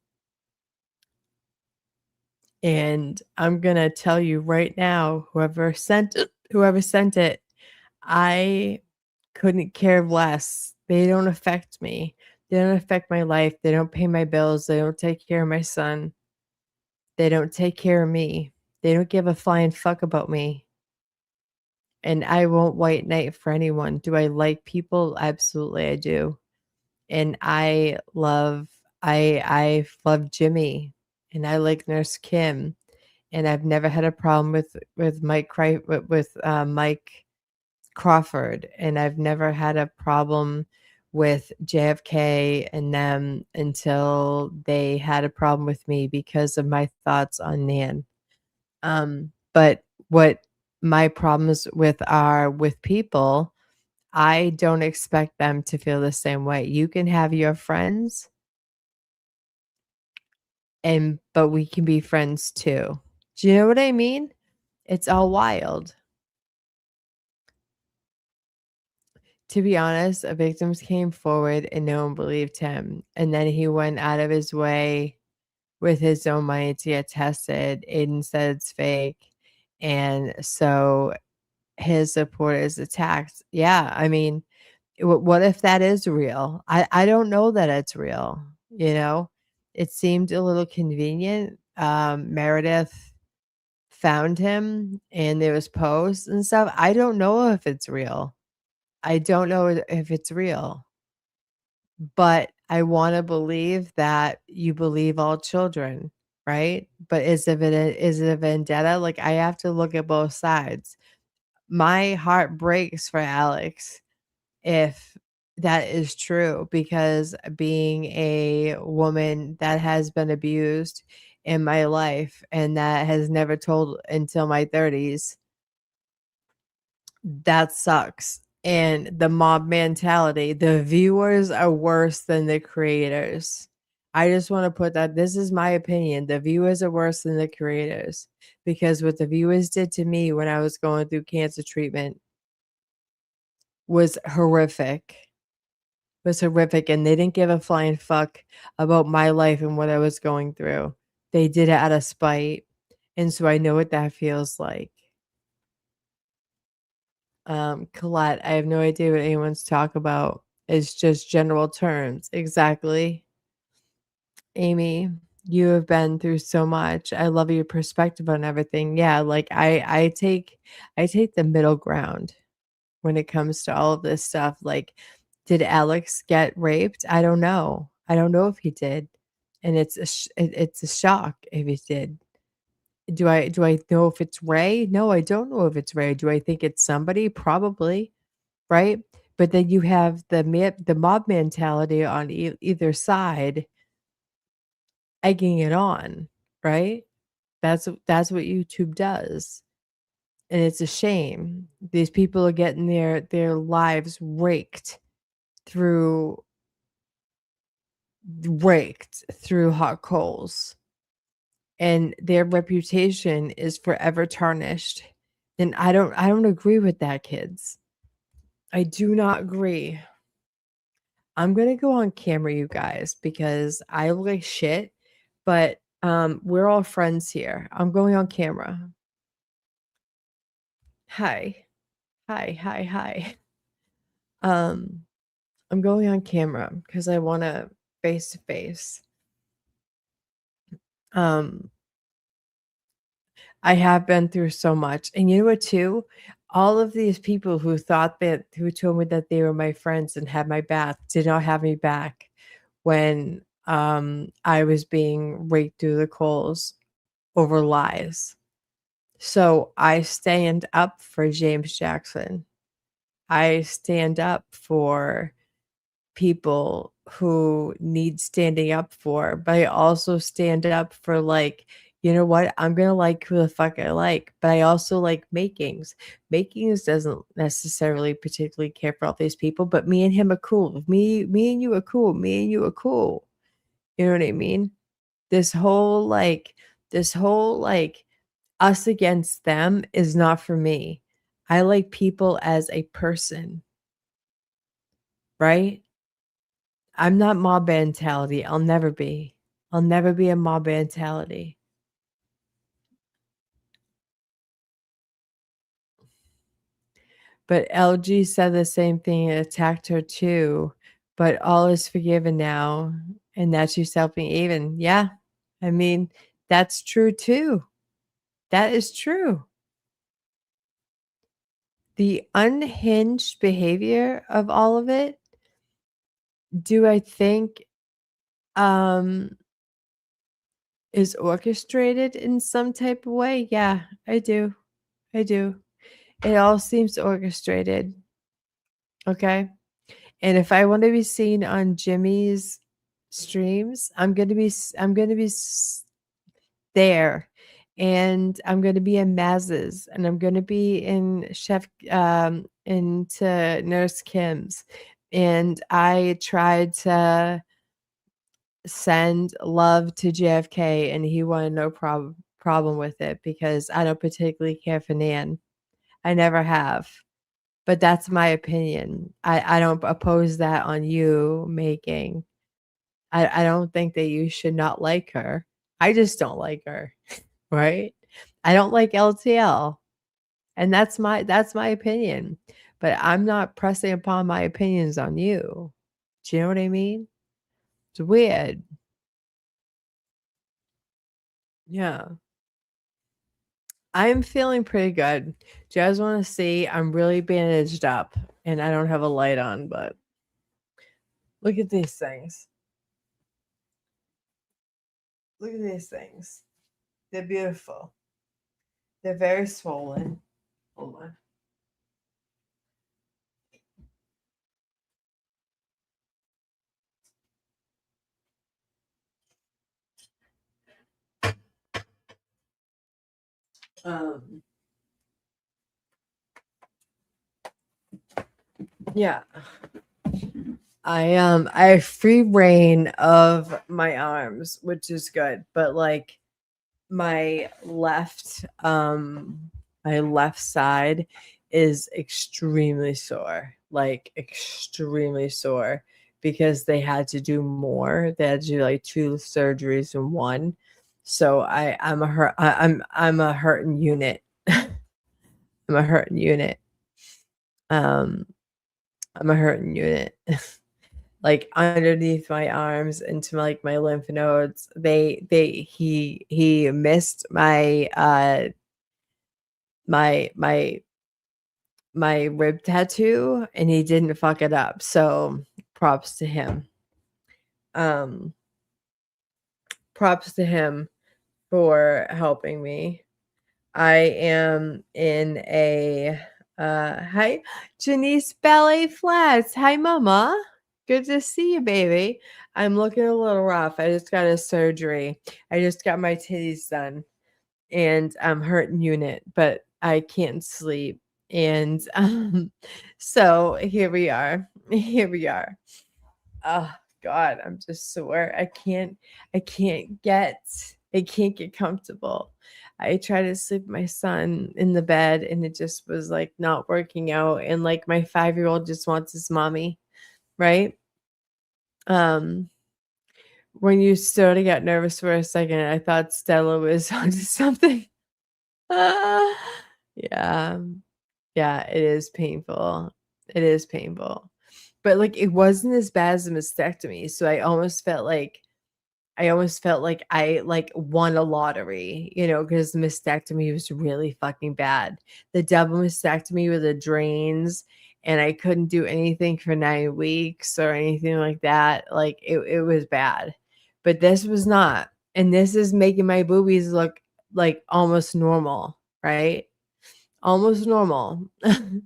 Speaker 1: And I'm going to tell you right now, whoever sent it, I couldn't care less. They don't affect me. They don't affect my life. They don't pay my bills. They don't take care of my son. They don't take care of me. They don't give a flying fuck about me. And I won't white knight for anyone. Do I like people? Absolutely I do. And I love Jimmy and I like Nurse Kim. And I've never had a problem with Mike Crawford, and I've never had a problem with JFK and them until they had a problem with me because of my thoughts on Nan. But what my problems are with people, I don't expect them to feel the same way. You can have your friends but we can be friends too. Do you know what I mean? It's all wild. To be honest, victims came forward and no one believed him. And then he went out of his way with his own money to get tested. Aiden said it's fake. And so his supporters attacked. Yeah, I mean, what if that is real? I don't know that it's real. You know, it seemed a little convenient. Meredith found him and there was posts and stuff. I don't know if it's real. I don't know if it's real, but I want to believe that you believe all children, right? But is it a vendetta? Like, I have to look at both sides. My heart breaks for Alex if that is true, because being a woman that has been abused in my life and that has never told until my 30s, that sucks. And the mob mentality, the viewers are worse than the creators. I just want to put that, this is my opinion. The viewers are worse than the creators, because what the viewers did to me when I was going through cancer treatment was horrific. And they didn't give a flying fuck about my life and what I was going through. They did it out of spite. And so I know what that feels like. Colette, I have no idea what anyone's talk about. It's just general terms. Exactly. Amy, you have been through so much. I love your perspective on everything. Yeah, like I take the middle ground when it comes to all of this stuff. Like, did Alex get raped? I don't know. I don't know if he did. And it's a shock if he did. Do I know if it's Ray? No, I don't know if it's Ray. Do I think it's somebody? Probably, right? But then you have the mob mentality on either side egging it on, right? That's what YouTube does. And it's a shame. These people are getting their lives raked through hot coals. And their reputation is forever tarnished. And I don't agree with that, kids. I do not agree. I'm gonna go on camera, you guys, because I look like shit, but we're all friends here. I'm going on camera. Hi. Hi. I'm going on camera because I wanna face to face. I have been through so much. And you know what too? All of these people who told me that they were my friends and had my back did not have me back when I was being raked through the coals over lies. So I stand up for James Jackson. I stand up for people who need standing up for, but I also stand up for, like, you know what? I'm gonna like who the fuck I like, but I also like Makings. Makings doesn't necessarily particularly care for all these people, but me and him are cool. Me and you are cool. Me and you are cool. You know what I mean? This whole us against them is not for me. I like people as a person, right? I'm not mob mentality. I'll never be. I'll never be a mob mentality. But LG said the same thing and attacked her too. But all is forgiven now, and that she's helping even. Yeah, I mean, that's true too. That is true. The unhinged behavior of all of it, do I think is orchestrated in some type of way? Yeah, I do. It all seems orchestrated. Okay. And if I want to be seen on Jimmy's streams, I'm going to be there, and I'm going to be in Maz's, and I'm going to be in into Nurse Kim's. And I tried to send love to JFK, and he wanted no problem with it because I don't particularly care for Nan. I never have. But that's my opinion. I don't oppose that on you making. I don't think that you should not like her. I just don't like her, right? I don't like LTL, and that's my opinion. But I'm not pressing upon my opinions on you. Do you know what I mean? It's weird. Yeah. I'm feeling pretty good. Do you guys want to see? I'm really bandaged up, and I don't have a light on, but look at these things. Look at these things. They're beautiful. They're very swollen. Hold on. Yeah. I have free reign of my arms, which is good, but like my left side is extremely sore, like extremely sore, because they had to do more. They had to do like 2 surgeries in one. So I'm a hurting unit. I'm a hurting unit. I'm a hurting unit. Like underneath my arms into like my lymph nodes. He missed my my rib tattoo, and he didn't fuck it up. So props to him. Props to him for helping me. I am in a hi Janice Ballet Flats. Hi mama. Good to see you, baby. I'm looking a little rough. I just got a surgery. I just got my titties done, and I'm hurting unit, but I can't sleep. And so here we are. Here we are. Oh God, I'm just sore. I can't get comfortable. I try to sleep my son in the bed, and it just was like not working out. And like my 5-year-old just wants his mommy, right? When you sort of got nervous for a second, I thought Stella was onto something. Yeah. Yeah, it is painful. It is painful. But like it wasn't as bad as a mastectomy. So I almost felt like I like won a lottery, because the mastectomy was really fucking bad. The double mastectomy with the drains, and I couldn't do anything for 9 weeks or anything like that. Like it was bad. But this was not. And this is making my boobies look like almost normal, right? Almost normal. And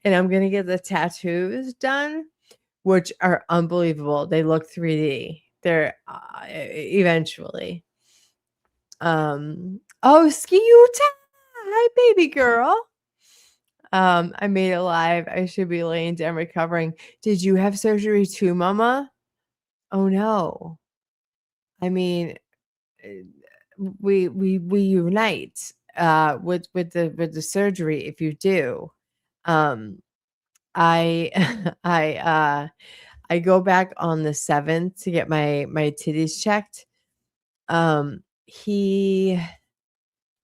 Speaker 1: I'm going to get the tattoos done, which are unbelievable. They look 3D. They're eventually. Oh, Ski-Uta. Hi, baby girl. I made it live. I should be laying down recovering. Did you have surgery too, mama? Oh no. I mean, we unite with the surgery if you do. I go back on the 7th to get my titties checked.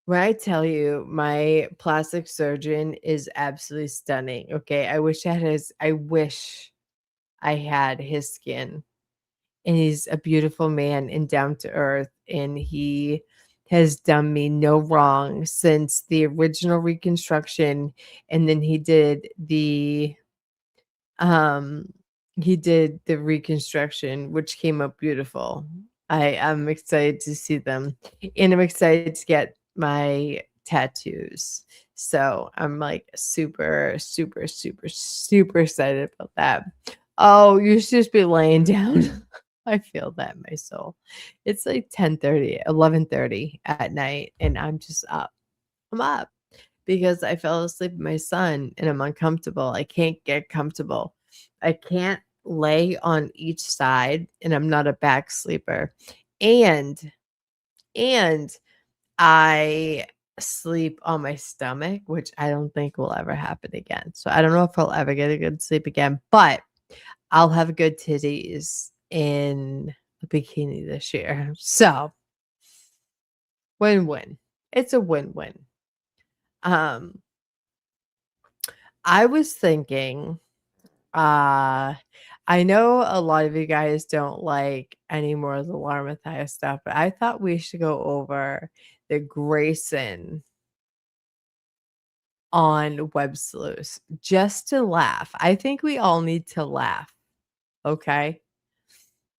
Speaker 1: When I tell you, my plastic surgeon is absolutely stunning. Okay, I wish I had his skin. And he's a beautiful man and down to earth, and he has done me no wrong since the original reconstruction. And then he did the reconstruction, which came up beautiful. I'm excited to see them, and I'm excited to get my tattoos. So I'm like super, super, super, super excited about that. Oh, you should just be laying down. I feel that in my soul. It's like 11:30 at night, and I'm just up. I'm up because I fell asleep with my son, and I'm uncomfortable. I can't get comfortable. I can't lay on each side, and I'm not a back sleeper. And I sleep on my stomach, which I don't think will ever happen again. So I don't know if I'll ever get a good sleep again, but I'll have good titties in a bikini this year. So win-win. It's a win-win. I was thinking, I know a lot of you guys don't like any more of the Laura Mathias stuff, but I thought we should go over the Grayson on Web Sleuths just to laugh. I think we all need to laugh. Okay.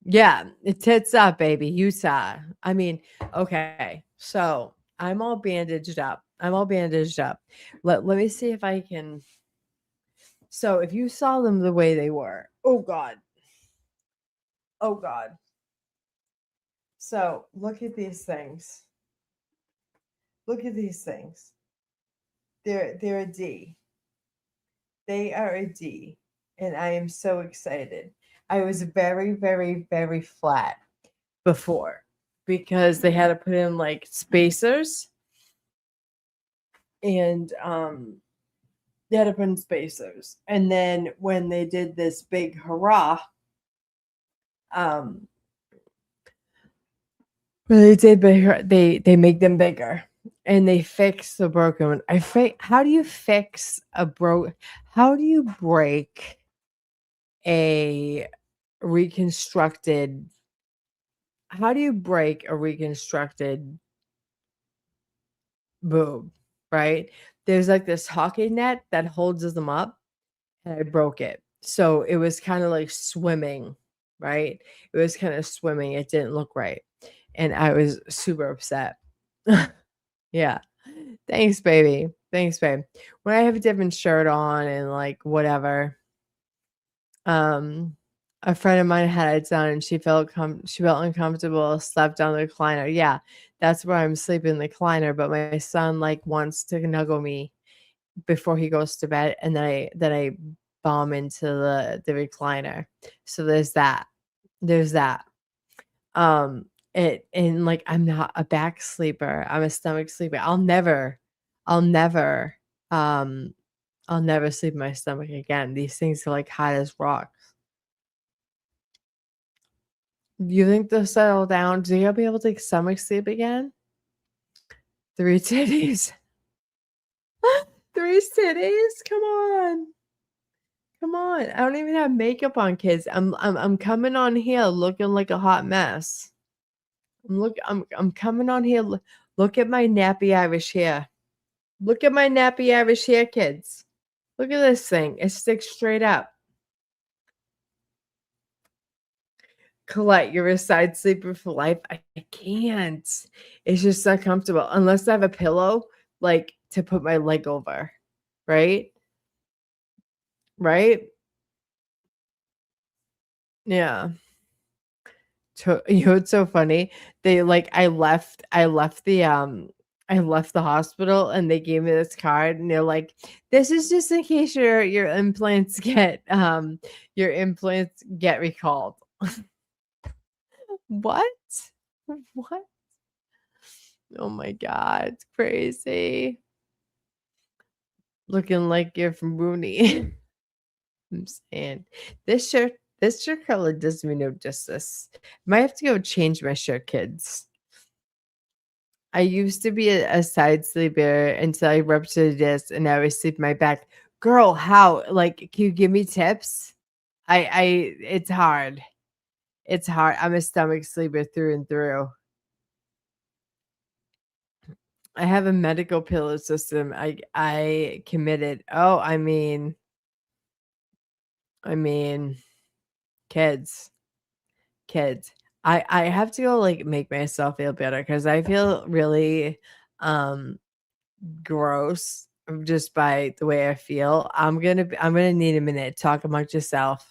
Speaker 1: Yeah, tits up, baby. Utah. I mean, okay. So I'm all bandaged up. Let me see if I can. So if you saw them the way they were, oh God. Oh God. So look at these things. Look at these things. They're a D. They are a D. And I am so excited. I was very, very, very flat before because they had to put in like spacers. And they had to put in spacers. And then when they did this big hurrah, when they did bigger, they make them bigger and they fix the broken one. How do you fix a how do you break a reconstructed boob, right? There's like this hockey net that holds them up, and I broke it. So it was kind of like swimming, right? It was kind of swimming. It didn't look right. And I was super upset. Yeah. Thanks, baby. Thanks, babe. When I have a different shirt on and like whatever, a friend of mine had it done and she felt uncomfortable, slept on the recliner. Yeah, that's where I'm sleeping in the recliner. But my son like wants to snuggle me before he goes to bed, and then I bomb into the recliner. So there's that. And like I'm not a back sleeper. I'm a stomach sleeper. I'll never sleep in my stomach again. These things are like hot as rocks. You think they'll settle down? Do you be able to stomach sleep again? 3 titties. 3 titties? Come on. Come on. I don't even have makeup on, kids. I'm coming on here looking like a hot mess. I'm coming on here. Look at my nappy Irish hair. Look at my nappy Irish hair, kids. Look at this thing. It sticks straight up. Colette, you're a side sleeper for life. I can't. It's just not comfortable unless I have a pillow, like to put my leg over. Right? Right? Yeah. You know, it's so funny. They like I left the hospital and they gave me this card and they're like, this is just in case your implants get recalled. What? What? Oh my God, it's crazy. Looking like you're from Rooney. I'm saying this shirt color does me no justice. Might have to go change my shirt, kids. I used to be a side sleeper until I ruptured a disc and now I sleep my back. Girl, how? Like, can you give me tips? It's hard. It's hard. I'm a stomach sleeper through and through. I have a medical pillow system. I committed. Oh, I mean, kids. I have to go like make myself feel better because I feel really gross just by the way I feel. I'm gonna need a minute. Talk amongst yourself.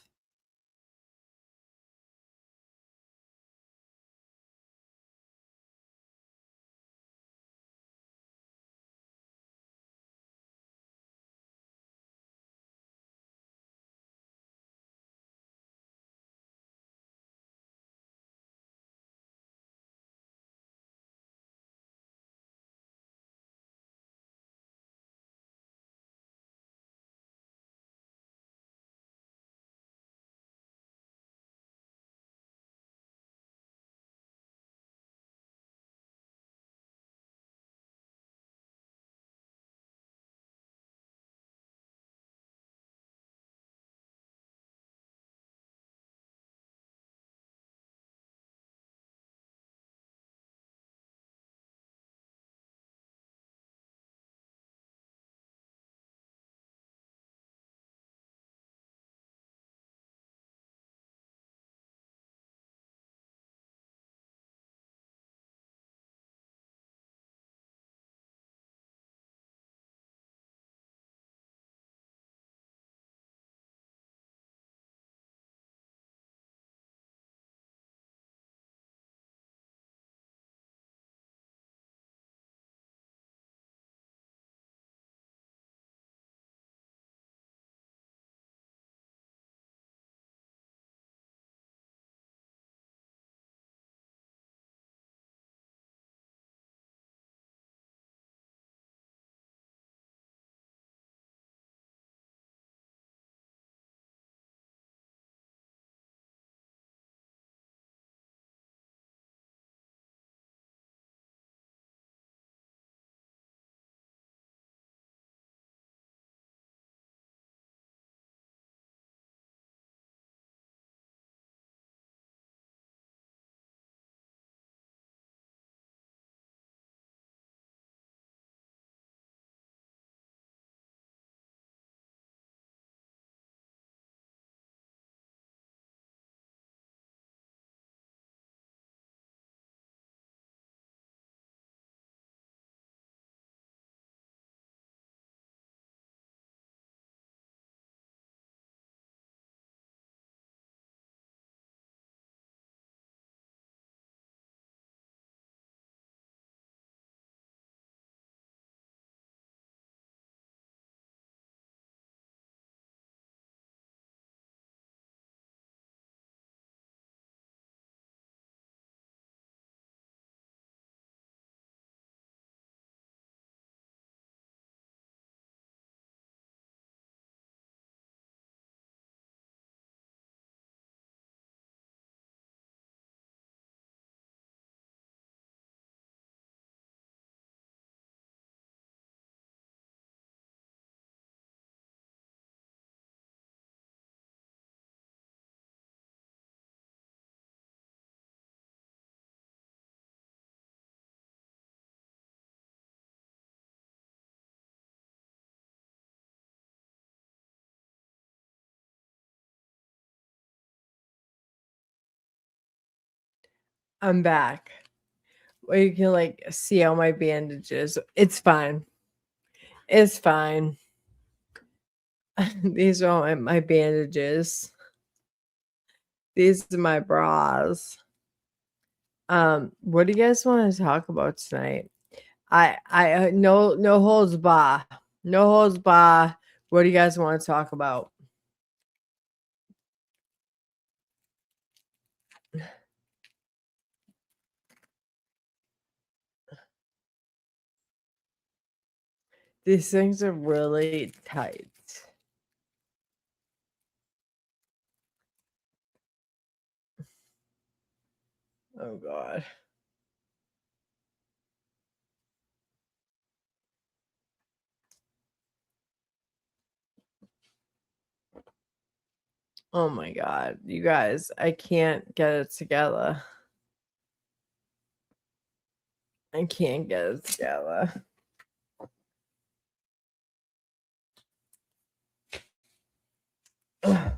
Speaker 1: I'm back. Well, you can like see all my bandages. It's fine. It's fine. These are all my bandages. These are my bras. What do you guys want to talk about tonight? No holds bar. No holds bar. What do you guys want to talk about? These things are really tight. Oh God. Oh my God. You guys, I can't get it together. I can't get it together. Ugh.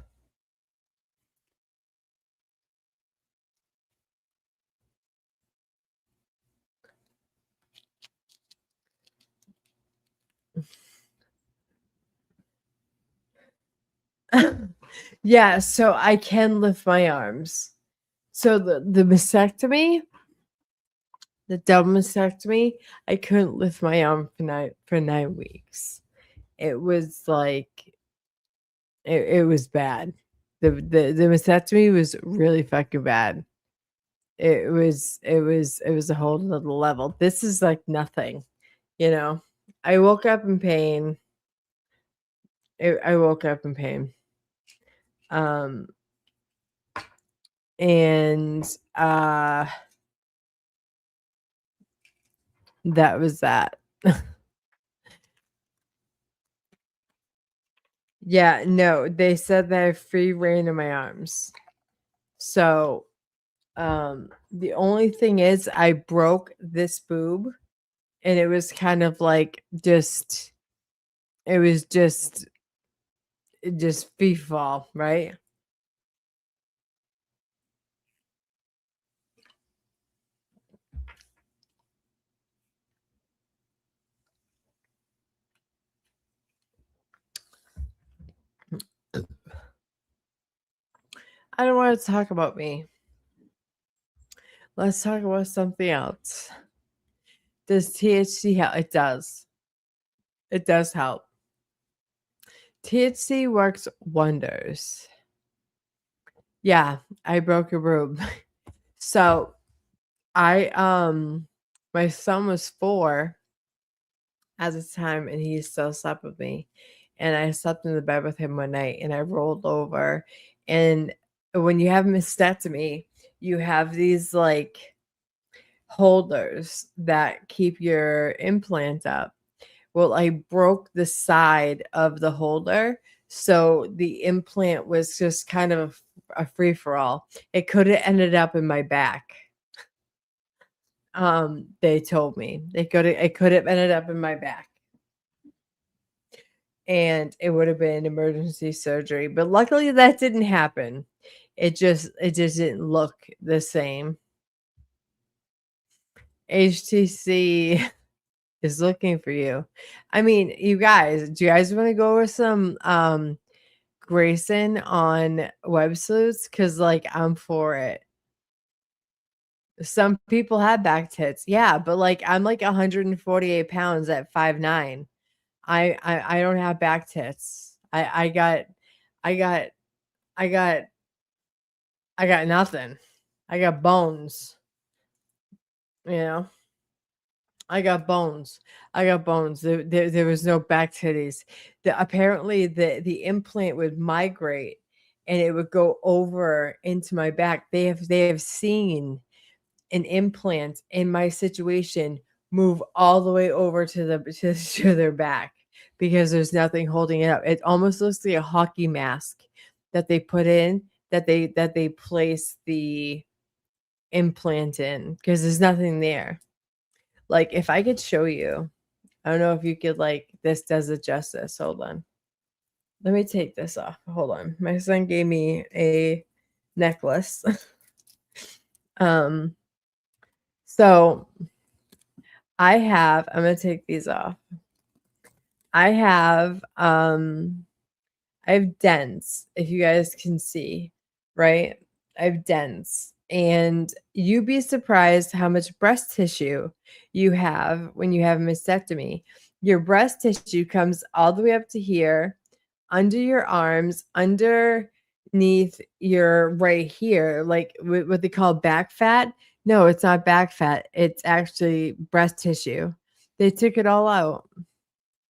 Speaker 1: Yeah, so I can lift my arms. So the mastectomy, the double mastectomy, I couldn't lift my arm for 9 weeks. It was like it was bad. The mastectomy was really fucking bad. It was a whole nother level. This is like nothing, you know. I woke up in pain. I woke up in pain. And that was that. Yeah, no, they said that I have free reign in my arms. So, the only thing is I broke this boob and it was kind of like just it was just free fall, right? I don't want to talk about me. Let's talk about something else. Does THC help? It does. It does help. THC works wonders. Yeah, I broke a boob. So I my son was 4 at the time and he still slept with me. And I slept in the bed with him one night and I rolled over. And when you have mastectomy, you have these like holders that keep your implant up. Well, I broke the side of the holder. So the implant was just kind of a free for all. It could have ended up in my back. They told me it could have ended up in my back. And it would have been emergency surgery. But luckily that didn't happen. It just didn't look the same. HTC is looking for you. I mean, you guys, do you guys want to go over some Grayson on web sleuths? Because like I'm for it. Some people have back tits. Yeah, but like I'm like 148 pounds at 5'9". I don't have back tits. I got nothing. I got bones. You know, I got bones. I got bones. There was no back titties. Apparently the implant would migrate and it would go over into my back. They have seen an implant in my situation move all the way over to their back because there's nothing holding it up. It almost looks like a hockey mask that they put in that they place the implant in because there's nothing there. Like if I could show you, I don't know if you could like this does it justice. Hold on. Let me take this off. Hold on. My son gave me a necklace. So I have, I'm gonna take these off. I have dents, if you guys can see, right? I have dents. And you'd be surprised how much breast tissue you have when you have a mastectomy. Your breast tissue comes all the way up to here, under your arms, underneath your right here, like what they call back fat. No, it's not back fat. It's actually breast tissue. They took it all out.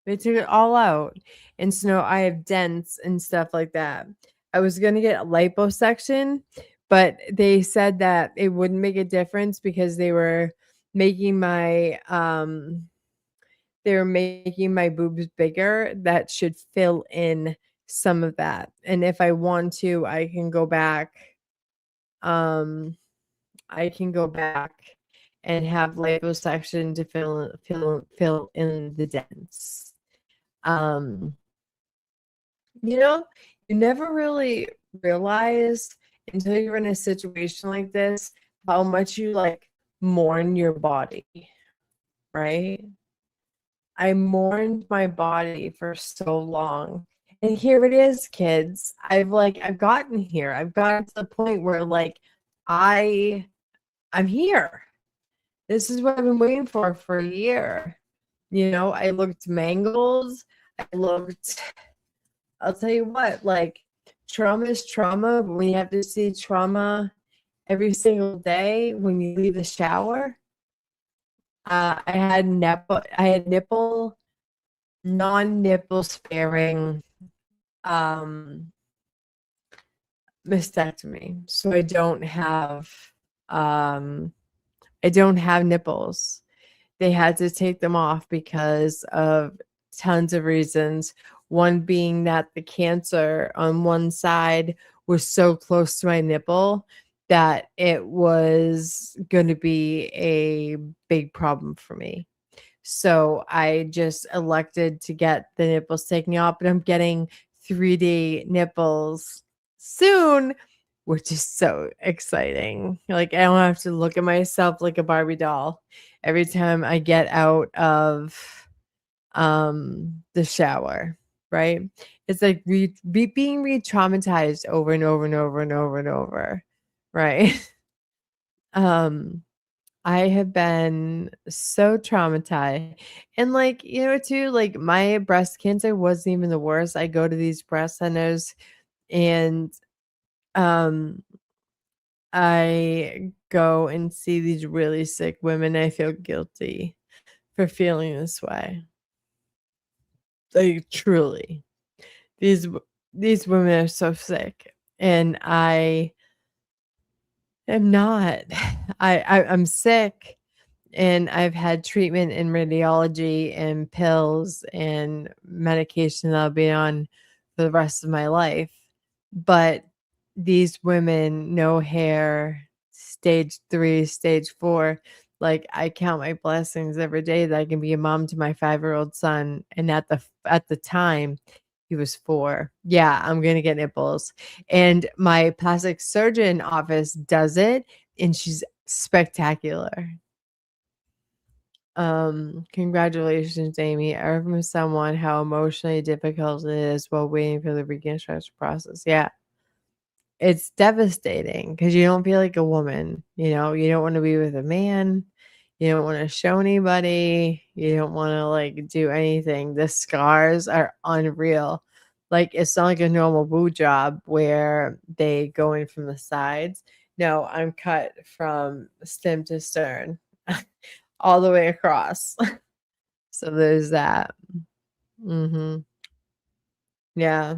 Speaker 1: They took it all out. And so now I have dents and stuff like that. I was going to get a liposuction, but they said that it wouldn't make a difference because they were making my boobs bigger. That should fill in some of that. And if I want to, I can go back and have liposuction to fill in the dents. You know, you never really realize until you're in a situation like this how much you like mourn your body, right? I mourned my body for so long. And here it is, kids. I've gotten here. I've gotten to the point where like I'm here. This is what I've been waiting for a year. You know, I looked mangled. I'll tell you what, like trauma is trauma, but when you have to see trauma every single day when you leave the shower, I had nipple, non-nipple sparing mastectomy. So I don't have nipples. They had to take them off because of tons of reasons. One being that the cancer on one side was so close to my nipple that it was going to be a big problem for me. So I just elected to get the nipples taken off, but I'm getting 3D nipples soon, which is so exciting. Like I don't have to look at myself like a Barbie doll every time I get out of the shower, right? It's like being re-traumatized over and over and over and over and over, right? I have been so traumatized. And like, you know, too, like my breast cancer wasn't even the worst. I go to these breast centers and I go and see these really sick women. I feel guilty for feeling this way. Like truly. These women are so sick. And I am not. I'm sick and I've had treatment in radiology and pills and medication that I'll be on for the rest of my life. But these women, no hair, stage 3, stage 4, like I count my blessings every day that I can be a mom to my 5-year-old son. And at the time, he was 4. Yeah, I'm going to get nipples. And my plastic surgeon office does it, and she's spectacular. Congratulations, Amy. I heard from someone how emotionally difficult it is while waiting for the reconstruction process. Yeah. It's devastating because you don't feel like a woman. You know, you don't want to be with a man. You don't want to show anybody. You don't want to like do anything. The scars are unreal. Like it's not like a normal boob job where they go in from the sides. No, I'm cut from stem to stern all the way across. So there's that. Yeah.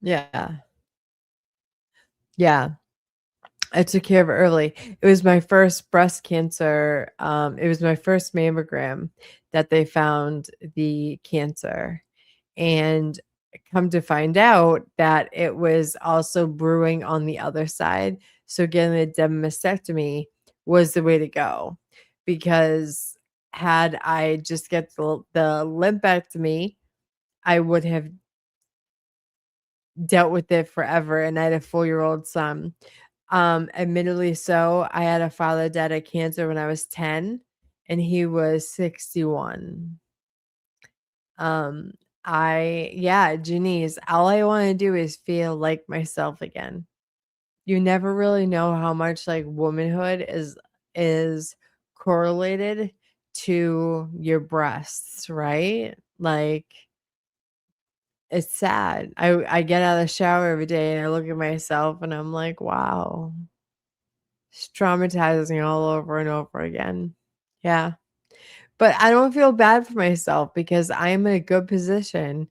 Speaker 1: Yeah. Yeah. I took care of it early. It was my first breast cancer. It was my first mammogram that they found the cancer. And come to find out that it was also brewing on the other side. So getting a mastectomy was the way to go. Because had I just get the lumpectomy, I would have dealt with it forever, and I had a 4-year-old son. Admittedly so, I had a father died of cancer when I was 10, and he was 61. Janice, all I want to do is feel like myself again. You never really know how much like womanhood is correlated to your breasts, right? Like it's sad. I get out of the shower every day and I look at myself and I'm like, wow. It's traumatizing all over and over again. Yeah. But I don't feel bad for myself because I'm in a good position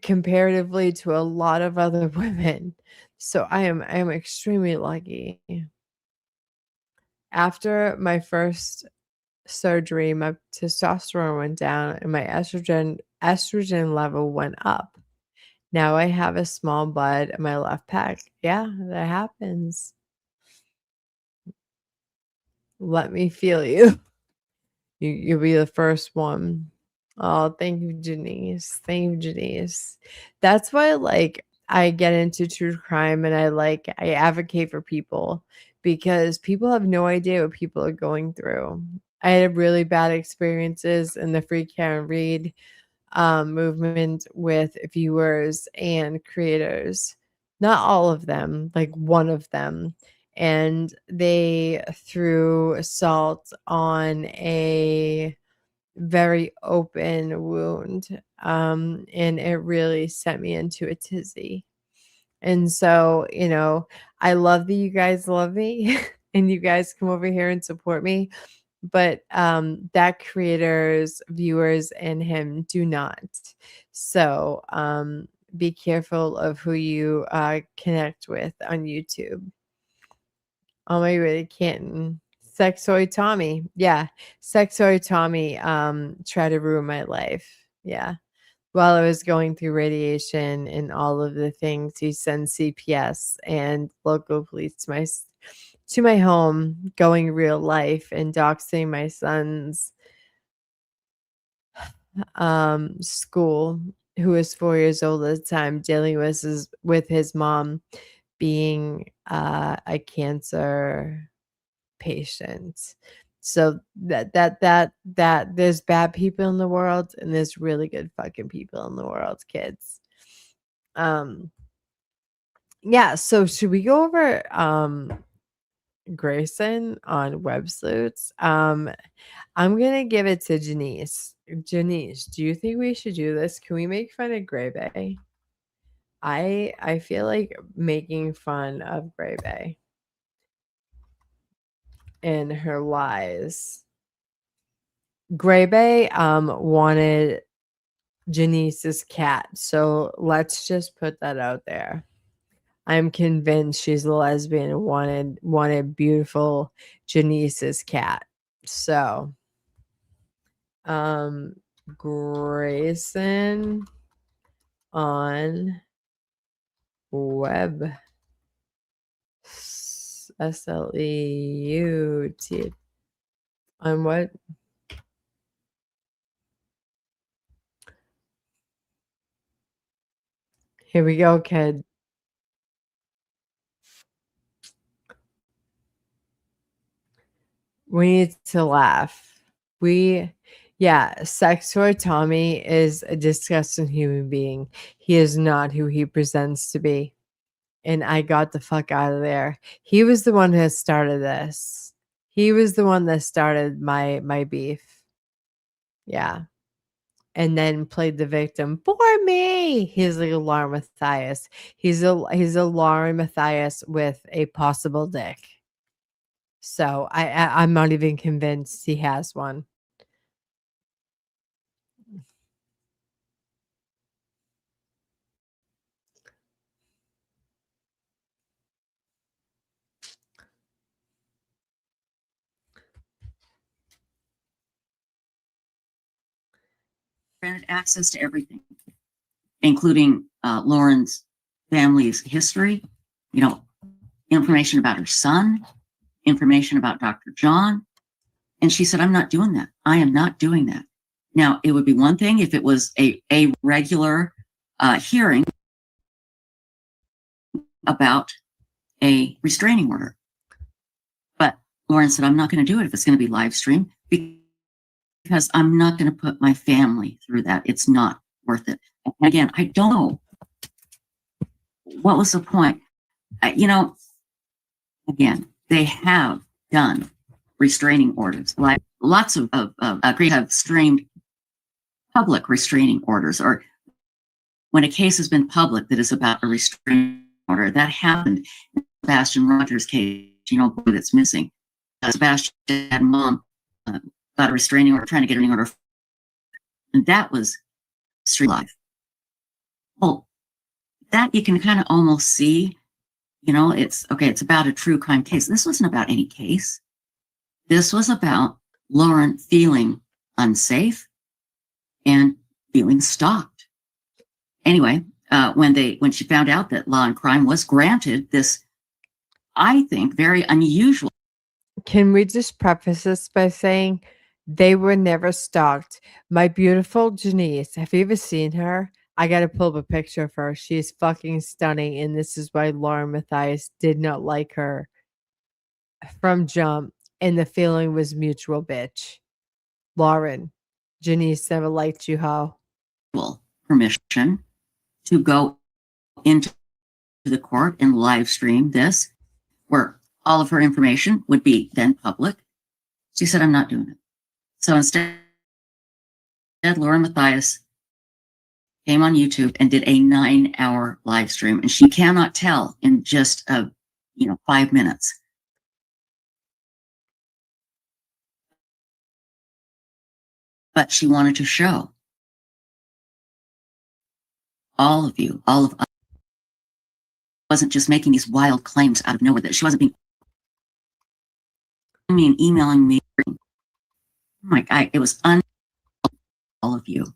Speaker 1: comparatively to a lot of other women. So I am extremely lucky. After my first surgery, my testosterone went down and my estrogen level went up. Now I have a small bud in my left pec. Yeah, that happens. Let me feel you. You'll be the first one. Oh, thank you, Janice. Thank you, Janice. That's why like I get into true crime and I advocate for people because people have no idea what people are going through. I had really bad experiences in the Free Karen Read movement with viewers and creators. Not all of them, like one of them. And they threw salt on a very open wound. And it really sent me into a tizzy. And so, I love that you guys love me and you guys come over here and support me. But that creator's viewers and him do not. So be careful of who you connect with on YouTube. Oh my God, Canton. Sexoid Tommy. Yeah. Sexoid Tommy tried to ruin my life. Yeah. While I was going through radiation and all of the things, he sends CPS and local police to my home, going real life and doxing my son's school, who was 4 years old at the time, dealing with his mom being a cancer patient. So that there's bad people in the world and there's really good fucking people in the world, kids. Yeah, so should we go over Grayson on Web Sleuths? I'm gonna give it to Janice. Janice, do you think we should do this? Can we make fun of Gray Bay? I feel like making fun of Gray Bay and her lies. Gray Bay wanted Janice's cat, so let's just put that out there. I'm convinced she's a lesbian and wanted beautiful Janice's cat. So Grayson on Web SLEUT on what? Here we go, kid. We need to laugh. Sexoid Tommy is a disgusting human being. He is not who he presents to be. And I got the fuck out of there. He was the one that started this. He was the one that started my beef. Yeah. And then played the victim for me. He's like a Lauren Matthias. He's a Lauren Matthias with a possible dick. So I'm not even convinced he has one.
Speaker 20: Granted access to everything, including Lauren's family's history, information about her son, information about Dr. John. And she said, I'm not doing that. I am not doing that. Now, it would be one thing if it was a regular hearing about a restraining order. But Lauren said, I'm not going to do it if it's going to be live streamed because I'm not going to put my family through that. It's not worth it. And again, I don't know. What was the point? You know, again, they have done restraining orders. Like lots of great have streamed public restraining orders, or when a case has been public that is about a restraining order. That happened in Sebastian Rogers' case, you know, that's missing. Sebastian had mom got a restraining order, trying to get a restraining order, and that was street life. Well, that you can kind of almost see, you know, it's okay, it's about a true crime case. This wasn't about any case. This was about Lauren feeling unsafe and feeling stalked. Anyway, when she found out that Law and Crime was granted this, I think, very unusual.
Speaker 1: Can we just preface this by saying they were never stalked? My beautiful Janice, have you ever seen her? I got to pull up a picture of her. She is fucking stunning. And this is why Lauren Matthias did not like her from jump. And the feeling was mutual, bitch. Lauren, Janice never liked you, how?
Speaker 20: Permission to go into the court and live stream this, where all of her information would be then public. She said, I'm not doing it. So instead, Lauren Matthias came on YouTube and did a 9-hour live stream, and she cannot tell in just 5 minutes. But she wanted to show all of you, all of us, wasn't just making these wild claims out of nowhere, that she wasn't being and emailing me. Oh my God, it was all of you.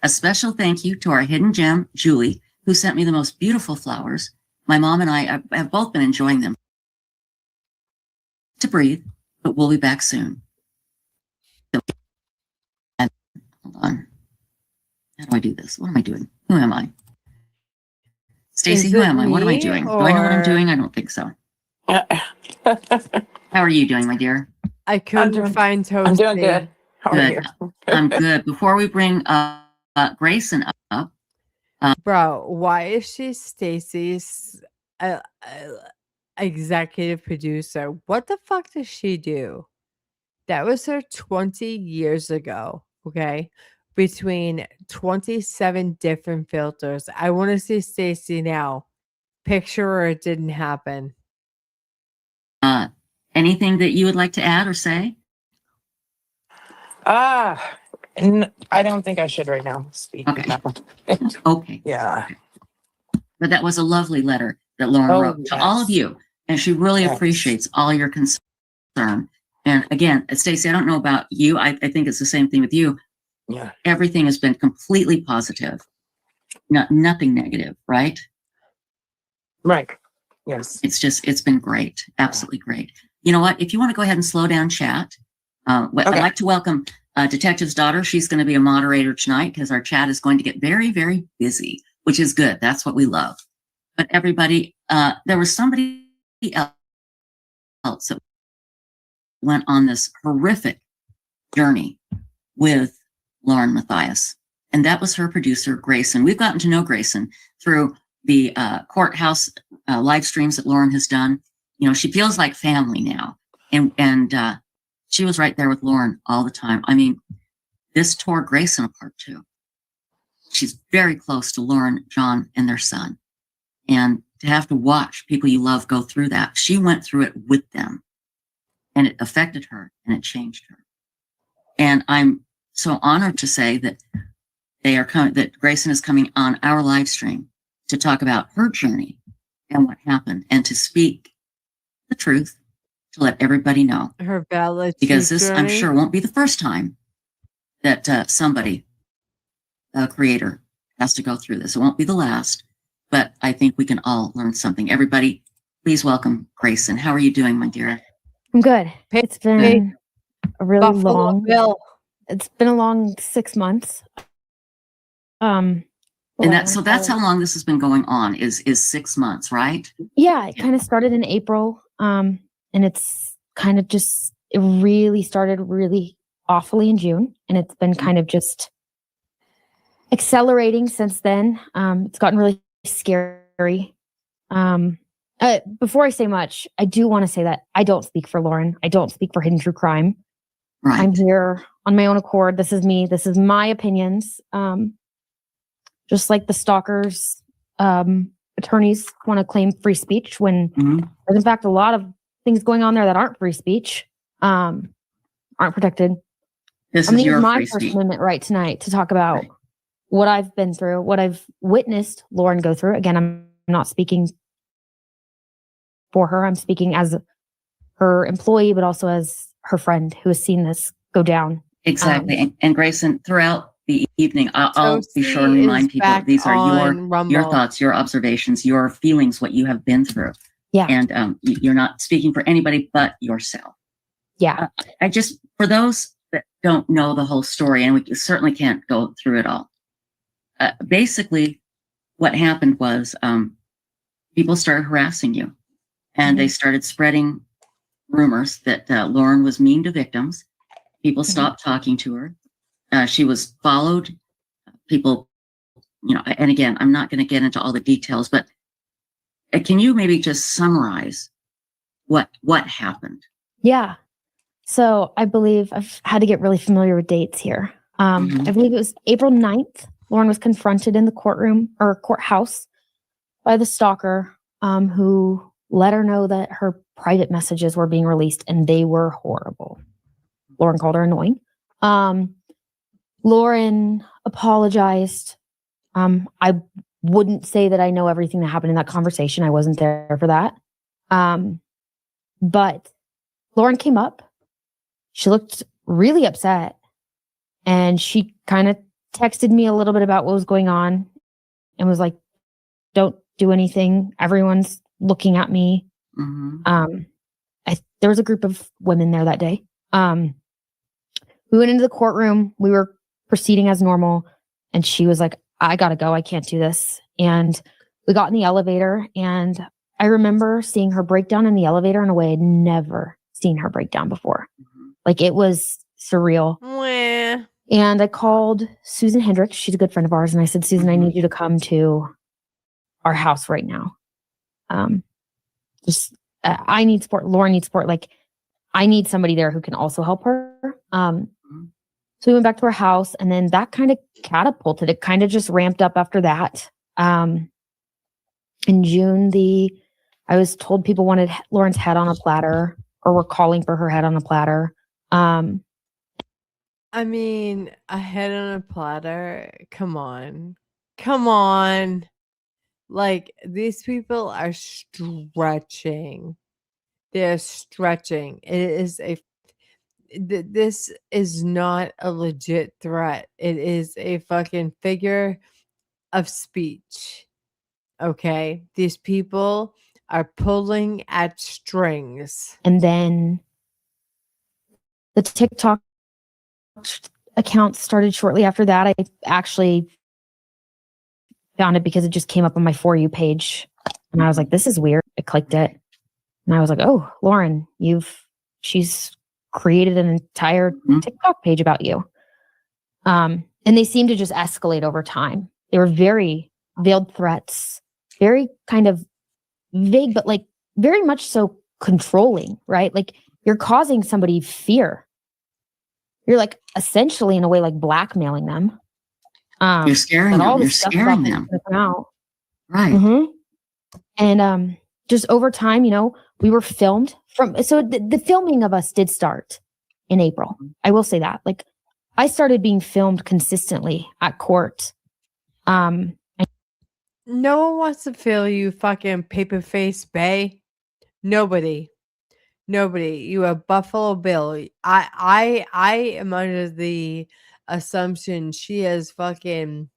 Speaker 20: A special thank you to our hidden gem, Julie, who sent me the most beautiful flowers. My mom and I have both been enjoying them. To breathe, but we'll be back soon. And hold on. How do I do this? What am I doing? Who am I? Stacy, who am I? What am I doing? Do I know what I'm doing? I don't think so. How are you doing, my dear?
Speaker 1: I couldn't find Toasty.
Speaker 21: I'm doing good. How are
Speaker 20: Good.
Speaker 21: you?
Speaker 20: I'm good. Before we bring Grayson up,
Speaker 1: Bro, why is she Stacy's executive producer? What the fuck does she do? That was her 20 years ago, okay? Between 27 different filters. I want to see Stacy now. Picture her, it didn't happen.
Speaker 20: anything that you would like to add or say?
Speaker 21: I don't think I should right now speak.
Speaker 20: Okay. Okay.
Speaker 21: Yeah.
Speaker 20: But that was a lovely letter that Lauren wrote to all of you. And she really appreciates all your concern. And again, Stacey, I don't know about you. I think it's the same thing with you.
Speaker 21: Yeah.
Speaker 20: Everything has been completely positive. Nothing negative, right?
Speaker 21: Right. Yes.
Speaker 20: It's been great. Absolutely great. You know what? If you want to go ahead and slow down chat, I'd like to welcome Detective's daughter. She's going to be a moderator tonight because our chat is going to get very, very busy, which is good. That's what we love. But everybody, there was somebody else that went on this horrific journey with Lauren Matthias. And that was her producer, Grayson. We've gotten to know Grayson through the courthouse live streams that Lauren has done. You know, she feels like family now. And she was right there with Lauren all the time. I mean, this tore Grayson apart too. She's very close to Lauren, John, and their son. And to have to watch people you love go through that, she went through it with them. And it affected her and it changed her. And I'm so honored to say that they are coming, that Grayson is coming on our live stream to talk about her journey and what happened and to speak the truth, to let everybody know.
Speaker 1: Her valid
Speaker 20: Because this, I'm sure, won't be the first time that somebody, a creator, has to go through this. It won't be the last, but I think we can all learn something. Everybody, please welcome Grayson. How are you doing, my dear?
Speaker 22: I'm good. It's been a really
Speaker 1: Buffalo
Speaker 22: long.
Speaker 1: Bill.
Speaker 2: it's been a long 6 months.
Speaker 20: And that's how long this has been going on is 6 months, right?
Speaker 2: Yeah, it kind of started in April. And it's kind of just, it really started really awfully in June. And it's been kind of just accelerating since then. It's gotten really scary. Before I say much, I do want to say that I don't speak for Lauren. I don't speak for Hidden True Crime.
Speaker 20: Right.
Speaker 2: I'm here on my own accord. This is me. This is my opinions. Just like the stalkers, attorneys want to claim free speech when there's in fact a lot of things going on there that aren't free speech, aren't protected.
Speaker 20: This
Speaker 2: I'm
Speaker 20: is
Speaker 2: gonna
Speaker 20: your
Speaker 2: use my
Speaker 20: free
Speaker 2: First
Speaker 20: speech.
Speaker 2: Amendment right tonight to talk about what I've been through, what I've witnessed Lauren go through. Again, I'm not speaking for her. I'm speaking as her employee, but also as her friend who has seen this go down.
Speaker 20: Exactly. And Grayson, throughout the evening, I'll be sure and remind people that these are your thoughts, your observations, your feelings, what you have been through.
Speaker 2: Yeah.
Speaker 20: And you're not speaking for anybody but yourself.
Speaker 2: Yeah.
Speaker 20: I just, for those that don't know the whole story, and we certainly can't go through it all. Basically, what happened was people started harassing you, and they started spreading rumors that Lauren was mean to victims. People stopped talking to her. She was followed. People, and again, I'm not going to get into all the details, but can you maybe just summarize what happened?
Speaker 2: Yeah. So I believe I've had to get really familiar with dates here. I believe it was April 9th. Lauren was confronted in the courtroom or courthouse by the stalker who let her know that her private messages were being released and they were horrible. Lauren called her annoying. Lauren apologized. I wouldn't say that I know everything that happened in that conversation. I wasn't there for that. But Lauren came up. She looked really upset. And she kind of texted me a little bit about what was going on and was like, don't do anything. Everyone's looking at me. There was a group of women there that day. We went into the courtroom. We were proceeding as normal. And she was like, I gotta go. I can't do this. And we got in the elevator. And I remember seeing her break down in the elevator in a way I'd never seen her break down before. Like, it was surreal.
Speaker 1: Mwah.
Speaker 2: And I called Susan Hendricks. She's a good friend of ours. And I said, Susan, I need you to come to our house right now. I need support. Lauren needs support. Like, I need somebody there who can also help her. So we went back to our house, and then that kind of catapulted. It kind of just ramped up after that. In June, I was told people wanted Lauren's head on a platter, or were calling for her head on a platter.
Speaker 1: I mean, a head on a platter. Come on. Come on. Like, these people are stretching. They're stretching. This is not a legit threat. It is a fucking figure of speech. Okay? These people are pulling at strings.
Speaker 2: And then the TikTok account started shortly after that. I actually found it because it just came up on my For You page. And I was like, this is weird. I clicked it. And I was like, oh, Lauren, she's created an entire TikTok page about you. And they seemed to just escalate over time. They were very veiled threats, very kind of vague, but like very much so controlling, right? Like, you're causing somebody fear. You're like essentially in a way like blackmailing them.
Speaker 20: You're scaring them. You're scaring them. Right.
Speaker 2: And just over time, we were filmed so the filming of us did start in April. I will say that. Like, I started being filmed consistently at court.
Speaker 1: No one wants to feel you fucking paper face bae. Nobody. You are Buffalo Bill. I am under the assumption she has fucking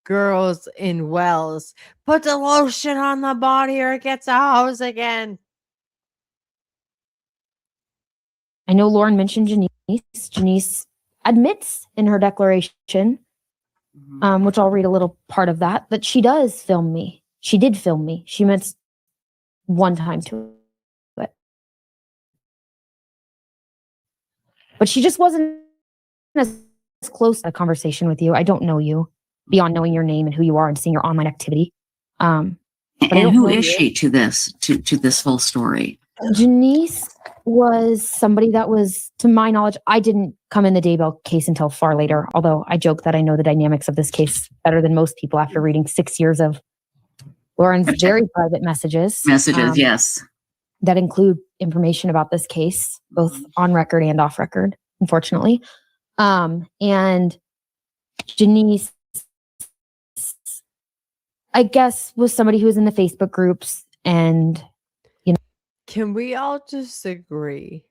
Speaker 1: girls in wells. Put the lotion on the body or it gets a hose again.
Speaker 2: I know Lauren mentioned Janice. Janice admits in her declaration, which I'll read a little part of that she does film me. She did film me. She admits one time to it. But she just wasn't as close to a conversation with you. I don't know you beyond knowing your name and who you are and seeing your online activity.
Speaker 20: And who is she to this whole story?
Speaker 2: Janice was somebody that was, to my knowledge, I didn't come in the Daybell case until far later, although I joke that I know the dynamics of this case better than most people after reading 6 years of Lauren's very private messages.
Speaker 20: Yes.
Speaker 2: That include information about this case, both on record and off record, unfortunately. And Janice, I guess, was somebody who was in the Facebook groups and,
Speaker 1: can we all just agree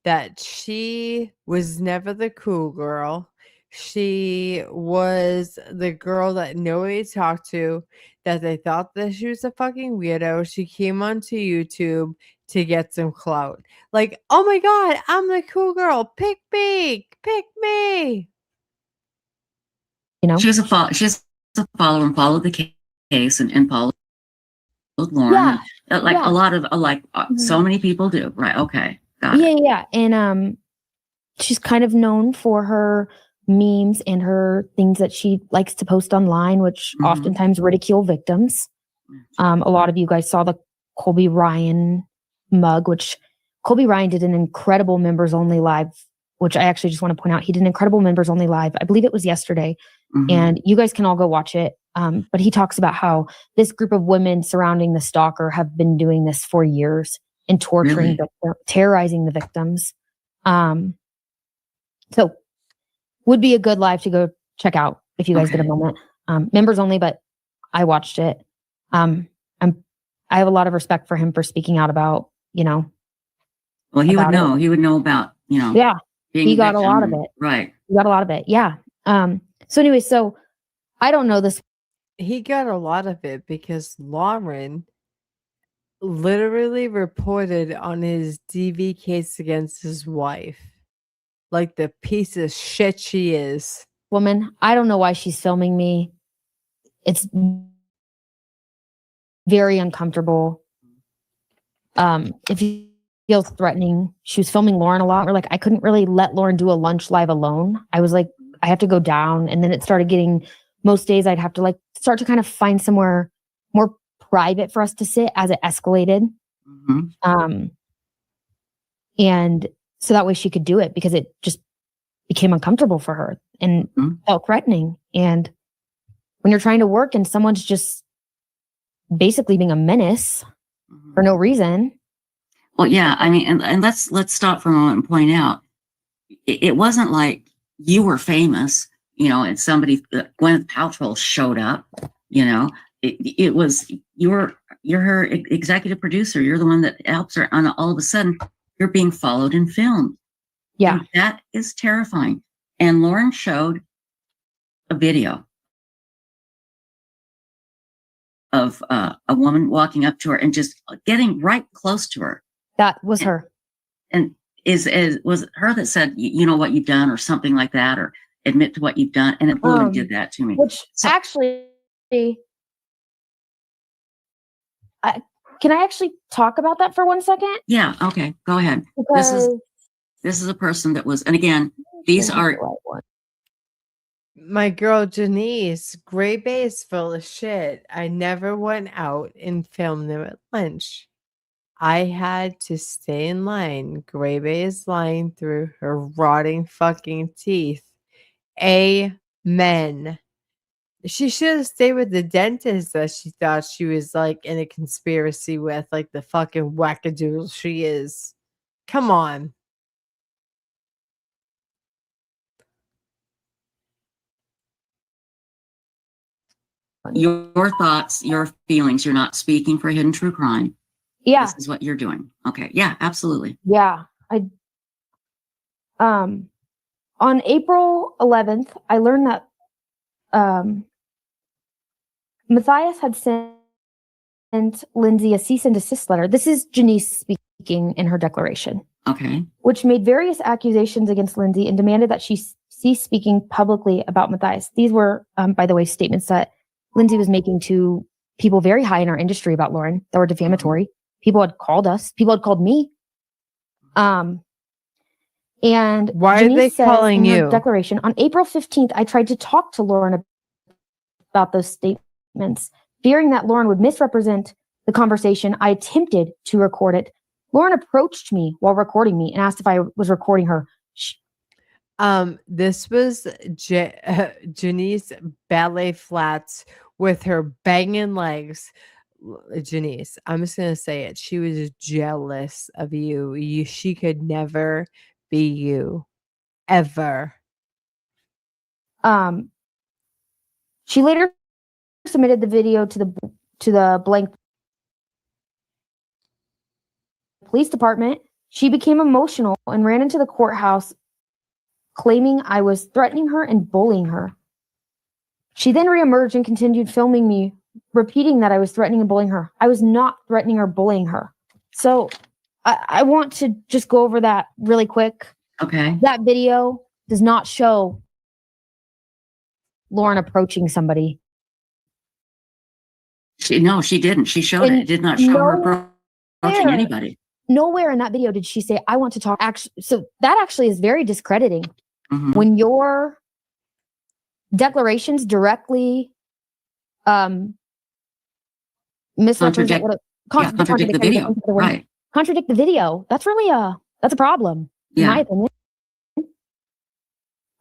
Speaker 1: that she was never the cool girl? She was the girl that nobody talked to, that they thought that she was a fucking weirdo. She came onto YouTube to get some clout. Like, oh my God, I'm the cool girl. Pick me. Pick me.
Speaker 20: She was a follower and followed the case and followed Lauren. A lot of so many people do. Right. Okay. Got it.
Speaker 2: Yeah. And she's kind of known for her memes and her things that she likes to post online, which oftentimes ridicule victims. A lot of you guys saw the Colby Ryan mug, which Colby Ryan did an incredible members only live, which I actually just want to point out. He did an incredible members only live. I believe it was yesterday. And you guys can all go watch it. But he talks about how this group of women surrounding the stalker have been doing this for years and torturing, terrorizing the victims. So would be a good live to go check out if you guys get a moment. Members only, but I watched it. I have a lot of respect for him for speaking out about,
Speaker 20: Well, he would know. He would know about,
Speaker 2: Yeah. He got a lot of it.
Speaker 20: Right.
Speaker 2: He got a lot of it. Yeah. So anyway, so I don't know this.
Speaker 1: He got a lot of it because Lauren literally reported on his DV case against his wife. Like the piece of shit she is.
Speaker 2: Woman, I don't know why she's filming me. It's very uncomfortable. If you feel threatening, she was filming Lauren a lot. We're like, I couldn't really let Lauren do a lunch live alone. I was like, I have to go down. And then it started getting, most days I'd have to start to kind of find somewhere more private for us to sit as it escalated. And so that way she could do it because it just became uncomfortable for her and felt threatening. And when you're trying to work and someone's just basically being a menace for no reason.
Speaker 20: Well, yeah, I mean, and let's stop for a moment and point out, it wasn't like you were famous, and somebody, Gwyneth Paltrow showed up, it was, you're her executive producer. You're the one that helps her, and all of a sudden you're being followed and filmed.
Speaker 2: Yeah.
Speaker 20: And that is terrifying. And Lauren showed a video of a woman walking up to her and just getting right close to her.
Speaker 2: That was her.
Speaker 20: And was it her that said, you know what you've done or something like that, or admit to what you've done? And it really did that to me.
Speaker 2: Which actually, can I actually talk about that for 1 second?
Speaker 20: Yeah. Okay. Go ahead.
Speaker 2: Because
Speaker 20: this is a person that was, and again, these are
Speaker 1: my girl Janice. Gray Bay is full of shit. I never went out and filmed them at lunch. I had to stay in line. Gray Bay is lying through her rotting fucking teeth. Amen. She should have stayed with the dentist that she thought she was in a conspiracy with, like the fucking wackadoodle she is. Come on.
Speaker 20: your thoughts, your feelings. You're not speaking for Hidden True Crime.
Speaker 2: Yeah.
Speaker 20: This is what you're doing. Okay. Yeah, absolutely.
Speaker 2: Yeah. On April 11th, I learned that Matthias had sent Lindsay a cease and desist letter. This is Janice speaking in her declaration.
Speaker 20: Okay.
Speaker 2: Which made various accusations against Lindsay and demanded that she cease speaking publicly about Matthias. These were, by the way, statements that Lindsay was making to people very high in our industry about Lauren that were defamatory. People had called us. People had called me. And
Speaker 1: Why are they
Speaker 2: Janice says
Speaker 1: calling
Speaker 2: in her
Speaker 1: you?
Speaker 2: declaration on April 15th, I tried to talk to Lauren about those statements, fearing that Lauren would misrepresent the conversation. I attempted to record it. Lauren approached me while recording me and asked if I was recording her.
Speaker 1: This was Janice ballet flats with her banging legs. Janice, I'm just gonna say it. She was jealous of you. She could never be you, ever.
Speaker 2: She later submitted the video to the blank police department. She became emotional and ran into the courthouse claiming I was threatening her and bullying her. She then reemerged and continued filming me, repeating that I was threatening and bullying her. I was not threatening or bullying her. So I want to just go over that really quick.
Speaker 20: Okay.
Speaker 2: That video does not show Lauren approaching somebody.
Speaker 20: No, she didn't. She showed it. It did not show her approaching anybody.
Speaker 2: Nowhere in that video did she say, I want to talk. Actually, so that actually is very discrediting.
Speaker 20: Mhm.
Speaker 2: When your declarations directly misrepresent
Speaker 20: contradict the video. Right.
Speaker 2: Contradict the video. That's really that's a problem, in my opinion.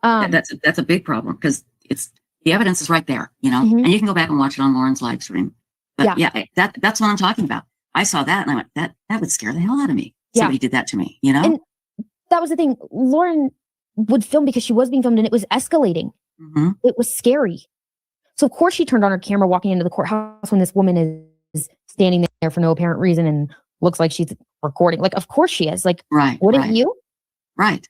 Speaker 20: That's a big problem because it's the evidence is right there, you know, and you can go back and watch it on Lauren's live stream. But that's what I'm talking about. I saw that and I went, that would scare the hell out of me. Somebody did that to me, you know?
Speaker 2: And that was the thing. Lauren would film because she was being filmed and it was escalating. It was scary. So of course she turned on her camera walking into the courthouse when this woman is standing there for no apparent reason and looks like she's recording. Like, of course she is. Like, wouldn't you?
Speaker 20: Right.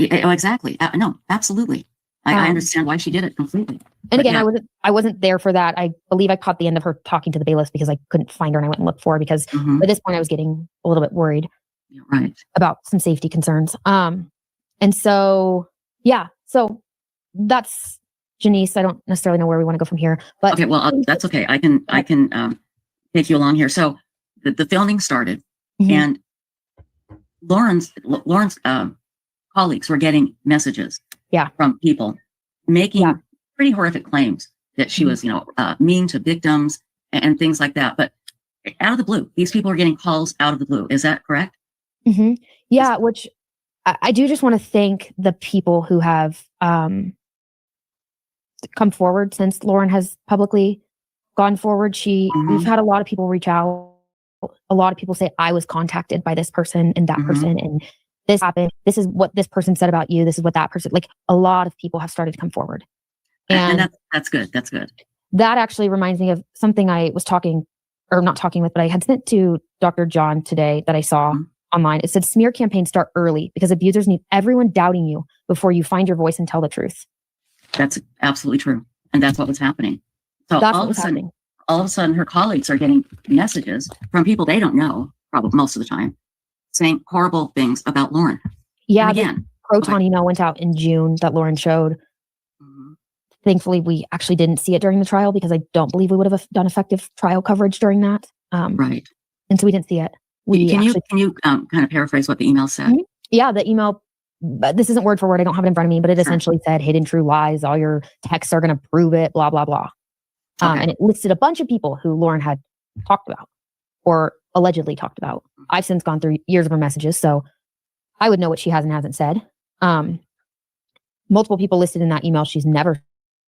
Speaker 20: Oh, exactly. No, absolutely. I understand why she did it completely.
Speaker 2: And again, I wasn't there for that. I believe I caught the end of her talking to the bailiffs because I couldn't find her and I went and looked for her because at this point I was getting a little bit worried about some safety concerns. And so, so that's Janice. I don't necessarily know where we want to go from here, but
Speaker 20: okay, well, that's okay. I can take you along here. So the filming started and Lauren's colleagues were getting messages from people making pretty horrific claims that she was, mean to victims and things like that. But out of the blue, these people are getting calls out of the blue. Is that correct?
Speaker 2: Yeah, which I do just want to thank the people who have come forward since Lauren has publicly gone forward. We've had a lot of people reach out. A lot of people say, I was contacted by this person and that person, and this happened. This is what this person said about you. This is what that person, like a lot of people have started to come forward.
Speaker 20: And that's good. That's good.
Speaker 2: That actually reminds me of something I was not talking with, but I had sent to Dr. John today that I saw online. It said smear campaigns start early because abusers need everyone doubting you before you find your voice and tell the truth.
Speaker 20: That's absolutely true. And that's what was happening. So all of a sudden her colleagues are getting messages from people they don't know, probably most of the time, saying horrible things about Lauren.
Speaker 2: Yeah.
Speaker 20: And again,
Speaker 2: Proton email went out in June that Lauren showed. Thankfully, we actually didn't see it during the trial because I don't believe we would have done effective trial coverage during that.
Speaker 20: Right.
Speaker 2: And so we didn't see it.
Speaker 20: Can you kind of paraphrase what the email said?
Speaker 2: Yeah, the email, this isn't word for word. I don't have it in front of me, but it essentially said hidden true lies. All your texts are going to prove it, blah, blah, blah. And it listed a bunch of people who Lauren had talked about or allegedly talked about. I've since gone through years of her messages, so I would know what she has and hasn't said. Multiple people listed in that email she's never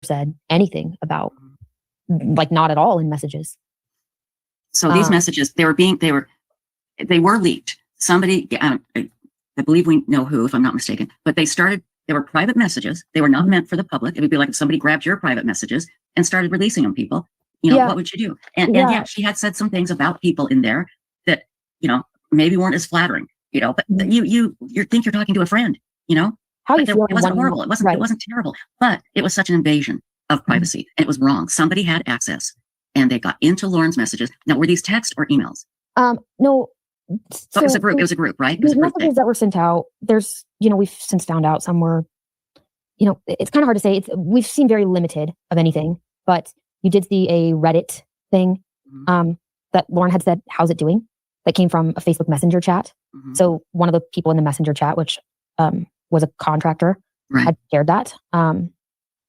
Speaker 2: said anything about, like not at all in messages.
Speaker 20: So these messages, they were leaked. Somebody, I believe we know who, if I'm not mistaken, but they were private messages. They were not meant for the public. It would be like if somebody grabbed your private messages and started releasing them, people, what would you do? And yeah, she had said some things about people in there that, maybe weren't as flattering, but you think you're talking to a friend,
Speaker 2: How you
Speaker 20: it wasn't horrible. It wasn't terrible, but it was such an invasion of privacy. And it was wrong. Somebody had access and they got into Lauren's messages. Now, were these text or emails?
Speaker 2: No,
Speaker 20: So it was a group. It was a group, right? It was
Speaker 2: The
Speaker 20: a group thing.
Speaker 2: messages that were sent out, there's, we've since found out some were, it's kind of hard to say. We've seen very limited of anything, but you did see a Reddit thing that Lauren had said, "How's it doing?" That came from a Facebook Messenger chat. So one of the people in the Messenger chat, which was a contractor, had shared that. And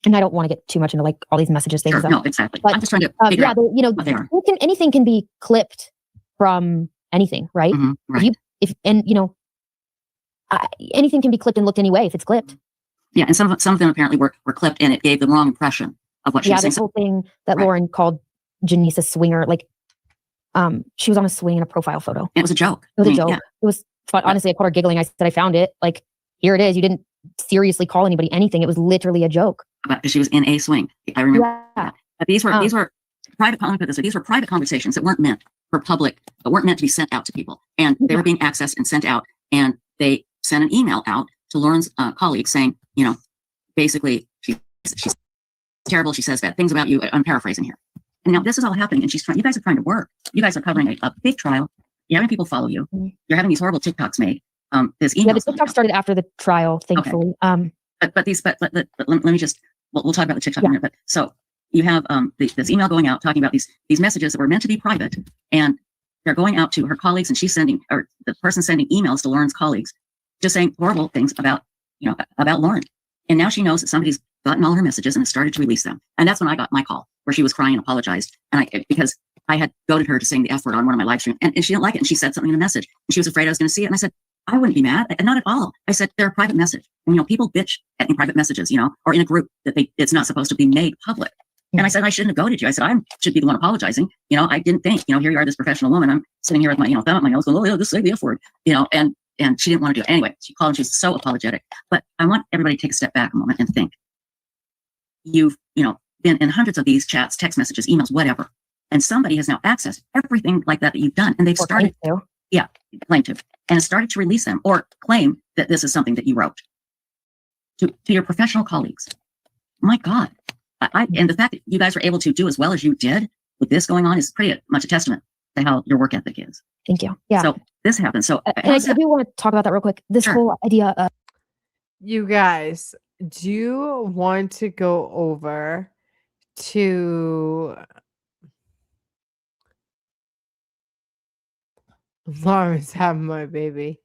Speaker 2: I don't want to get too much into like all these messages things.
Speaker 20: Sure, no, exactly.
Speaker 2: But,
Speaker 20: I'm just trying to figure out what they are.
Speaker 2: Anything can be clipped from anything, right?
Speaker 20: Right.
Speaker 2: Anything can be clipped and looked anyway if it's clipped.
Speaker 20: Yeah, and some of them apparently were clipped, and it gave the wrong impression of what she was saying.
Speaker 2: This whole thing that Lauren called Janice a swinger, like she was on a swing in a profile photo.
Speaker 20: It was a joke.
Speaker 2: It was a joke. It was fun. Honestly, I called her giggling. I said, I found it. Like, here it is. You didn't seriously call anybody anything. It was literally a joke.
Speaker 20: Because she was in a swing. I remember.
Speaker 2: Yeah.
Speaker 20: But these were private. Let me put this. These were private conversations that weren't meant for public, but weren't meant to be sent out to people. And they were being accessed and sent out. And they sent an email out to Lauren's colleagues saying, basically she's terrible. She says bad things about you. I'm paraphrasing here. And now this is all happening, and she's trying. You guys are trying to work. You guys are covering a big trial. You're having people follow you. You're having these horrible TikToks made. There's emails.
Speaker 2: Yeah, the TikTok started after the trial, thankfully.
Speaker 20: Okay. But let me just. We'll talk about the TikTok in a minute. But so you have this email going out talking about these messages that were meant to be private, and they're going out to her colleagues, and she's sending, or the person sending emails to Lauren's colleagues, just saying horrible things about Lauren. And now she knows that somebody's gotten all her messages and has started to release them. And that's when I got my call where she was crying and apologized. And because I had goaded her to saying the F word on one of my live streams, and she didn't like it. And she said something in a message, and she was afraid I was going to see it. And I said, I wouldn't be mad. Not at all. I said, they're a private message. And, people bitch at in private messages, or in a group that it's not supposed to be made public. And I said, I shouldn't have goaded you. I said, I should be the one apologizing. I didn't think, here you are, this professional woman. I'm sitting here with my, thumb at my nose going, oh, just say the F word, and she didn't want to do it. Anyway, she called and she's so apologetic. But I want everybody to take a step back a moment and think. You've, been in hundreds of these chats, text messages, emails, whatever. And somebody has now accessed everything like that you've done. And they've started to. Yeah, claim to. And has started to release them or claim that this is something that you wrote to your professional colleagues. My God. And the fact that you guys were able to do as well as you did with this going on is pretty much a testament to how your work ethic is.
Speaker 2: Thank you. Yeah.
Speaker 20: So this happened. So
Speaker 2: and I do want to talk about that real quick. This whole idea of
Speaker 1: you guys, do you want to go over to Lauren's having my baby?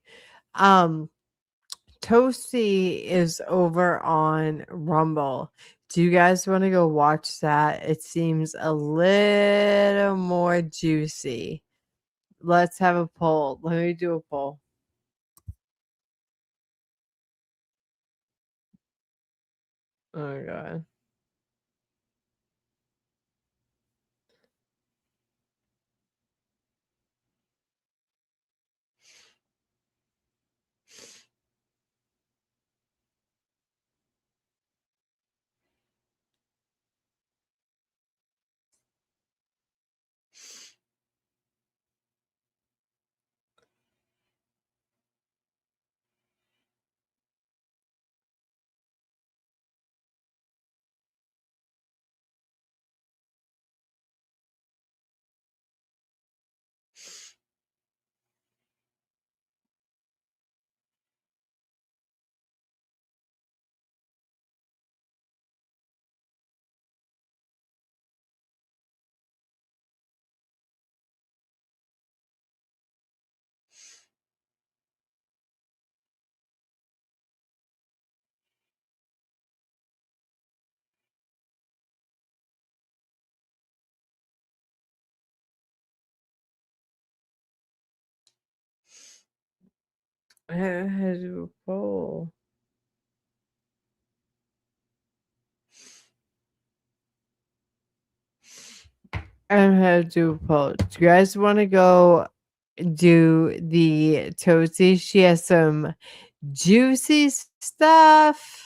Speaker 1: Toasty is over on Rumble. Do you guys want to go watch that? It seems a little more juicy. Let's have a poll. Let me do a poll. Oh my God. I had to do a poll. I had to do a poll. Do you guys want to go do the Toasty? She has some juicy stuff.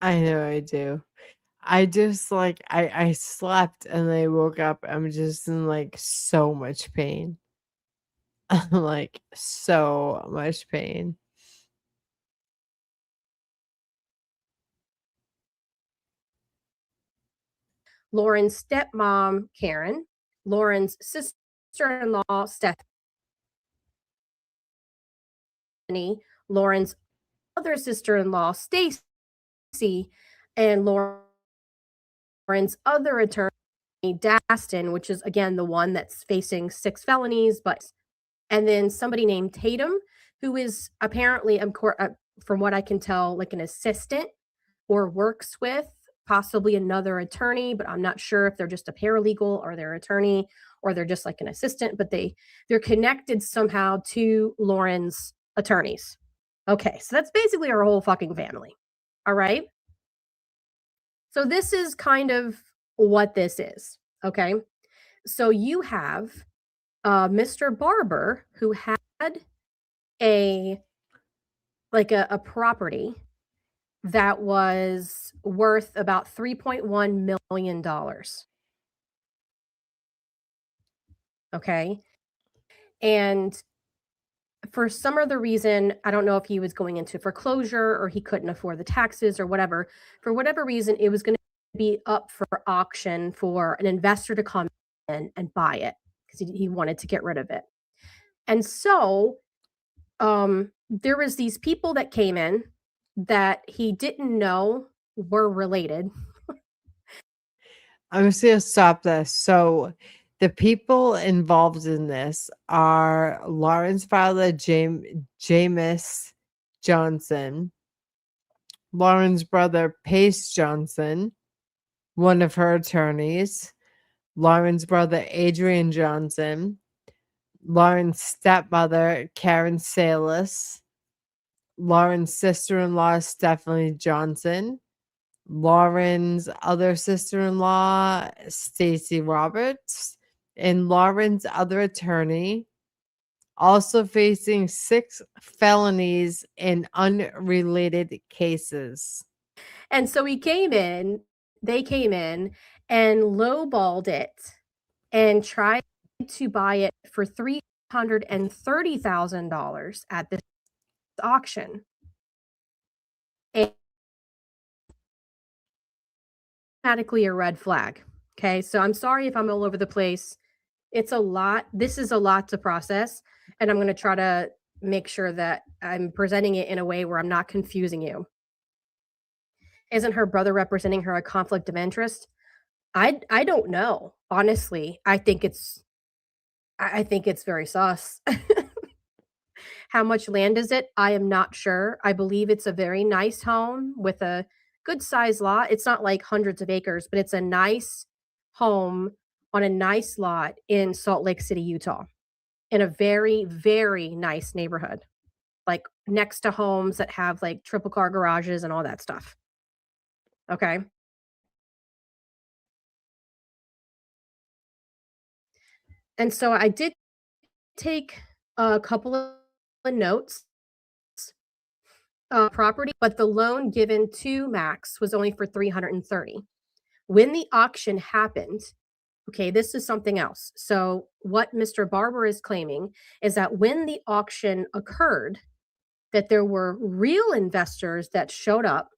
Speaker 1: I know I do. I just like I slept and I woke up. I'm just in like so much pain. I'm like so much pain.
Speaker 14: Lauren's stepmom, Karen, Lauren's sister-in-law, Stephanie, Lauren's other sister-in-law, Stacy, and Lauren's other attorney, Daston, which is again the one that's facing 6 felonies, and then somebody named Tatum, who is apparently, from what I can tell, like an assistant or works with possibly another attorney, but I'm not sure if they're just a paralegal or their attorney or they're just like an assistant, but they're connected somehow to Lauren's attorneys. Okay, so that's basically our whole fucking family. All right. So this is kind of what this is. Okay. So you have Mr. Barber, who had a property that was worth about $3.1 million. Okay. And for some other reason, I don't know if he was going into foreclosure or he couldn't afford the taxes or whatever. For whatever reason, it was going to be up for auction for an investor to come in and buy it because he wanted to get rid of it. And so there was these people that came in that he didn't know were related.
Speaker 1: I'm just gonna stop this. So the people involved in this are Lauren's father, Jameis Johnson, Lauren's brother, Pace Johnson, one of her attorneys, Lauren's brother, Adrian Johnson, Lauren's stepmother, Karen Salas, Lauren's sister-in-law, Stephanie Johnson, Lauren's other sister-in-law, Stacy Roberts, and Lauren's other attorney, also facing 6 felonies in unrelated cases.
Speaker 14: And so they came in and lowballed it and tried to buy it for $330,000 at this auction. And automatically a red flag. Okay, so I'm sorry if I'm all over the place. It's a lot. This is a lot to process, and I'm going to try to make sure that I'm presenting it in a way where I'm not confusing you. Isn't her brother representing her a conflict of interest? I don't know. Honestly, I think it's very sus. How much land is it? I am not sure. I believe it's a very nice home with a good size lot. It's not like hundreds of acres, but it's a nice home on a nice lot in Salt Lake City, Utah, in a very, very nice neighborhood, like next to homes that have like triple car garages and all that stuff. Okay. And so I did take a couple of notes. Property, but the loan given to Max was only for $330,000. When the auction happened, okay, this is something else. So what Mr. Barber is claiming is that when the auction occurred, that there were real investors that showed up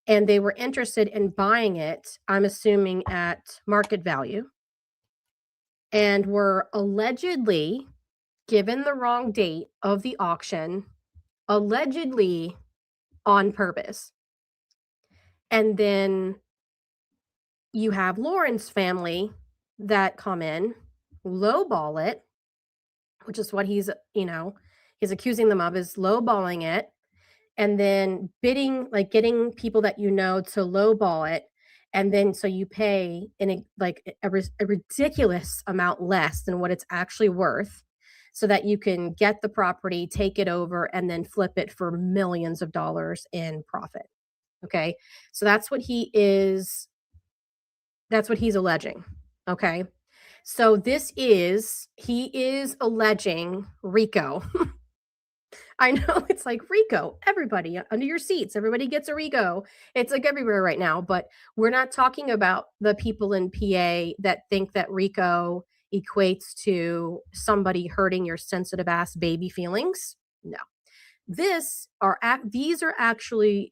Speaker 14: and they were interested in buying it, I'm assuming at market value, and were allegedly given the wrong date of the auction, allegedly on purpose. And then you have Lauren's family that come in, lowball it, which is what he's accusing them of, is lowballing it, and then bidding, like getting people that you know to lowball it. And then so you pay a ridiculous amount less than what it's actually worth so that you can get the property, take it over, and then flip it for millions of dollars in profit. Okay. So that's what he's alleging. Okay. So he is alleging RICO. I know it's like Rico, everybody under your seats, everybody gets a Rico. It's like everywhere right now, but we're not talking about the people in PA that think that Rico equates to somebody hurting your sensitive ass baby feelings. No. These are actual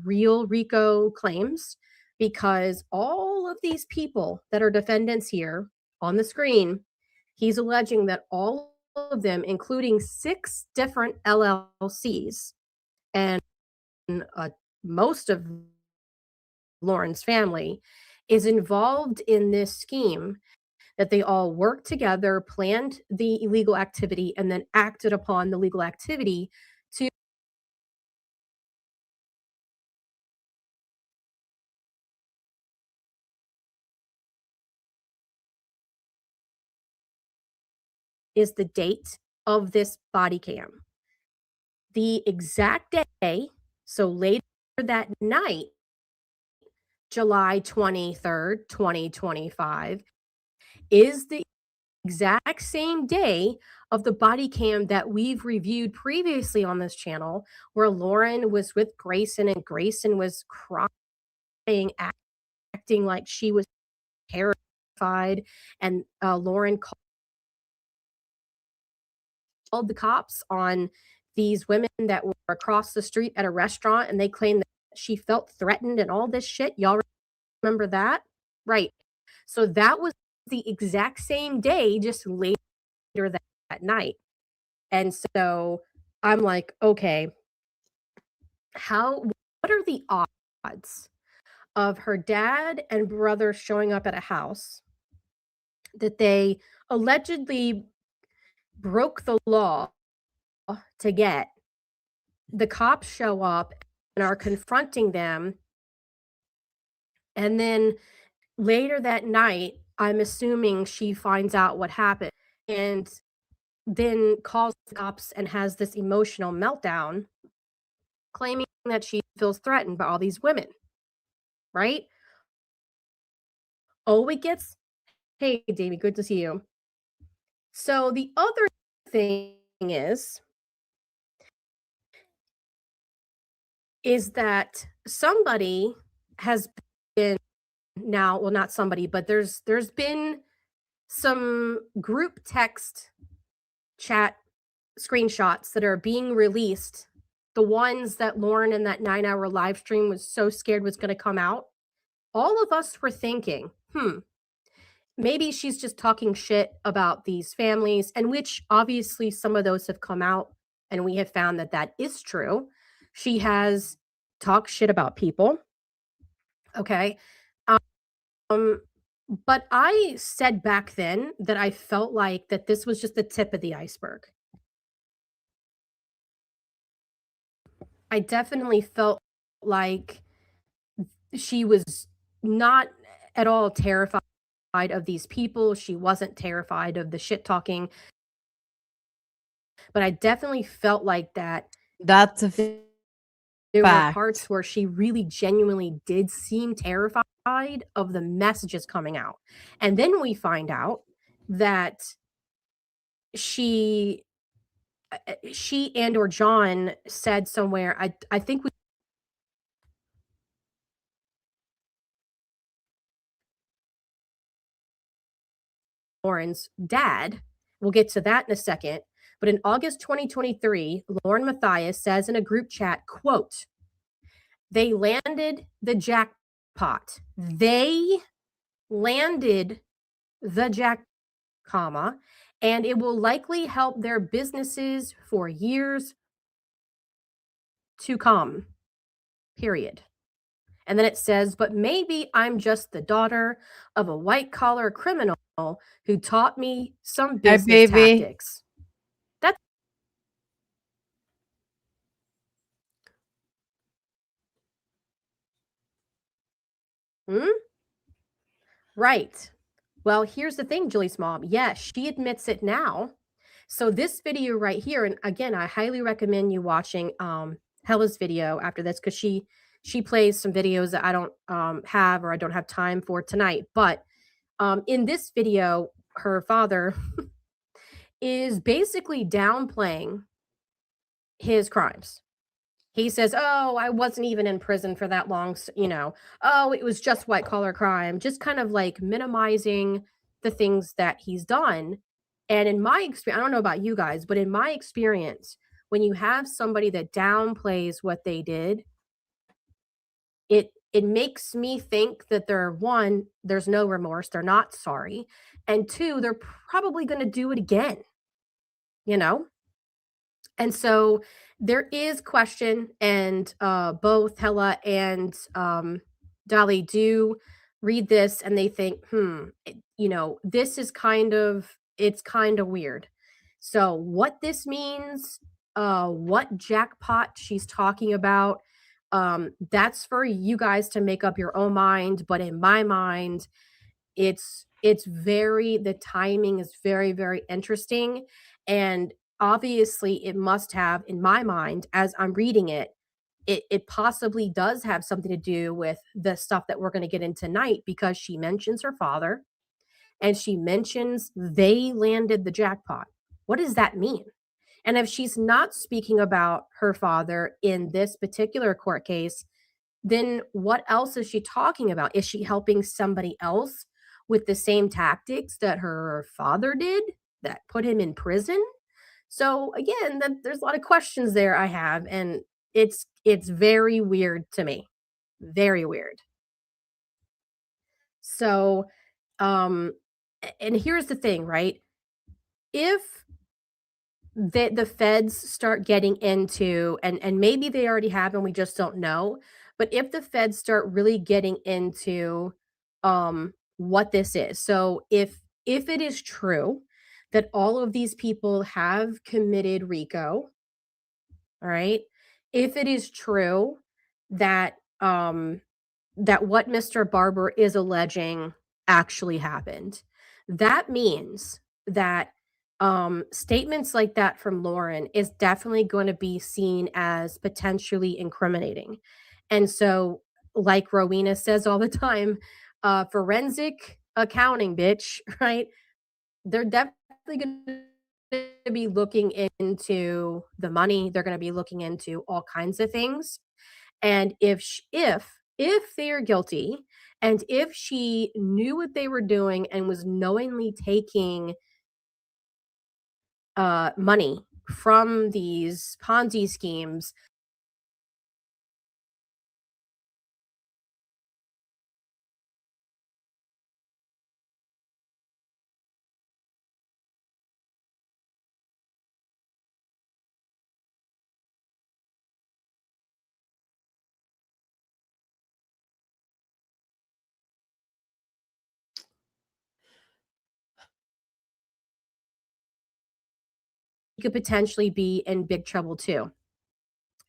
Speaker 14: real RICO claims, because all of these people that are defendants here on the screen, he's alleging that all of them, including 6 different LLCs and most of Lauren's family, is involved in this scheme, that they all worked together, planned the illegal activity, and then acted upon the legal activity to is the date of this body cam. The exact day, so later that night, July 23rd, 2025, is the exact same day of the body cam that we've reviewed previously on this channel, where Lauren was with Grayson and Grayson was crying, acting like she was terrified, and Lauren called the cops on these women that were across the street at a restaurant, and they claimed that she felt threatened and all this shit. Y'all remember that? Right. So that was the exact same day, just later that night. And so I'm like, okay, what are the odds of her dad and brother showing up at a house that they allegedly broke the law to get? The cops show up and are confronting them, and then later that night, I'm assuming she finds out what happened and then calls the cops and has this emotional meltdown, claiming that she feels threatened by all these women, right? Oh, it gets, hey, Davey, good to see you. So the other thing is that somebody has been now, well, not somebody, but there's been some group text chat screenshots that are being released, the ones that Lauren in that 9-hour live stream was so scared was going to come out. All of us were thinking, maybe she's just talking shit about these families, and which obviously some of those have come out, and we have found that that is true. She has talked shit about people. Okay. But I said back then that I felt like that this was just the tip of the iceberg. I definitely felt like she was not at all terrified of these people. She wasn't terrified of the shit talking. But I definitely felt like that.
Speaker 1: That's a
Speaker 14: there
Speaker 1: fact.
Speaker 14: were parts where she really genuinely did seem terrified of the messages coming out. And then we find out that she and or John said somewhere, I think we Lauren's dad. We'll get to that in a second. But in August 2023, Lauren Matthias says in a group chat, quote, "They landed the jackpot. They landed the comma, and it will likely help their businesses for years to come, period." And then it says, "But maybe I'm just the daughter of a white-collar criminal who taught me some business tactics." That's right. Well, here's the thing, Julie's mom. Yes, she admits it now. So this video right here, and again, I highly recommend you watching Hella's video after this, because she plays some videos that I don't have, or I don't have time for tonight. But in this video, her father is basically downplaying his crimes. He says, "Oh, I wasn't even in prison for that long, oh, it was just white collar crime," just kind of like minimizing the things that he's done. And in my experience, I don't know about you guys, but in my experience, when you have somebody that downplays what they did, it makes me think that one, there's no remorse, they're not sorry, and two, they're probably going to do it again, you know? And so there is question, and both Hella and Dolly do read this and they think, this is it's kind of weird. So what this means, what jackpot she's talking about, that's for you guys to make up your own mind. But in my mind, the timing is very, very interesting. And obviously it must have, in my mind, as I'm reading it, it possibly does have something to do with the stuff that we're going to get in tonight, because she mentions her father and she mentions they landed the jackpot. What does that mean? And if she's not speaking about her father in this particular court case, then what else is she talking about? Is she helping somebody else with the same tactics that her father did that put him in prison? So again, there's a lot of questions there I have, and it's very weird to me. Very weird. So, and here's the thing, right? If the feds start getting into, and maybe they already have and we just don't know, but if the feds start really getting into what this is. So if it is true that all of these people have committed RICO, all right? If it is true that that what Mr. Barber is alleging actually happened, that means that statements like that from Lauren is definitely going to be seen as potentially incriminating. And so, like Rowena says all the time, forensic accounting, bitch, right? They're definitely going to be looking into the money. They're going to be looking into all kinds of things. And if they are guilty, and if she knew what they were doing and was knowingly taking money from these Ponzi schemes, could potentially be in big trouble too.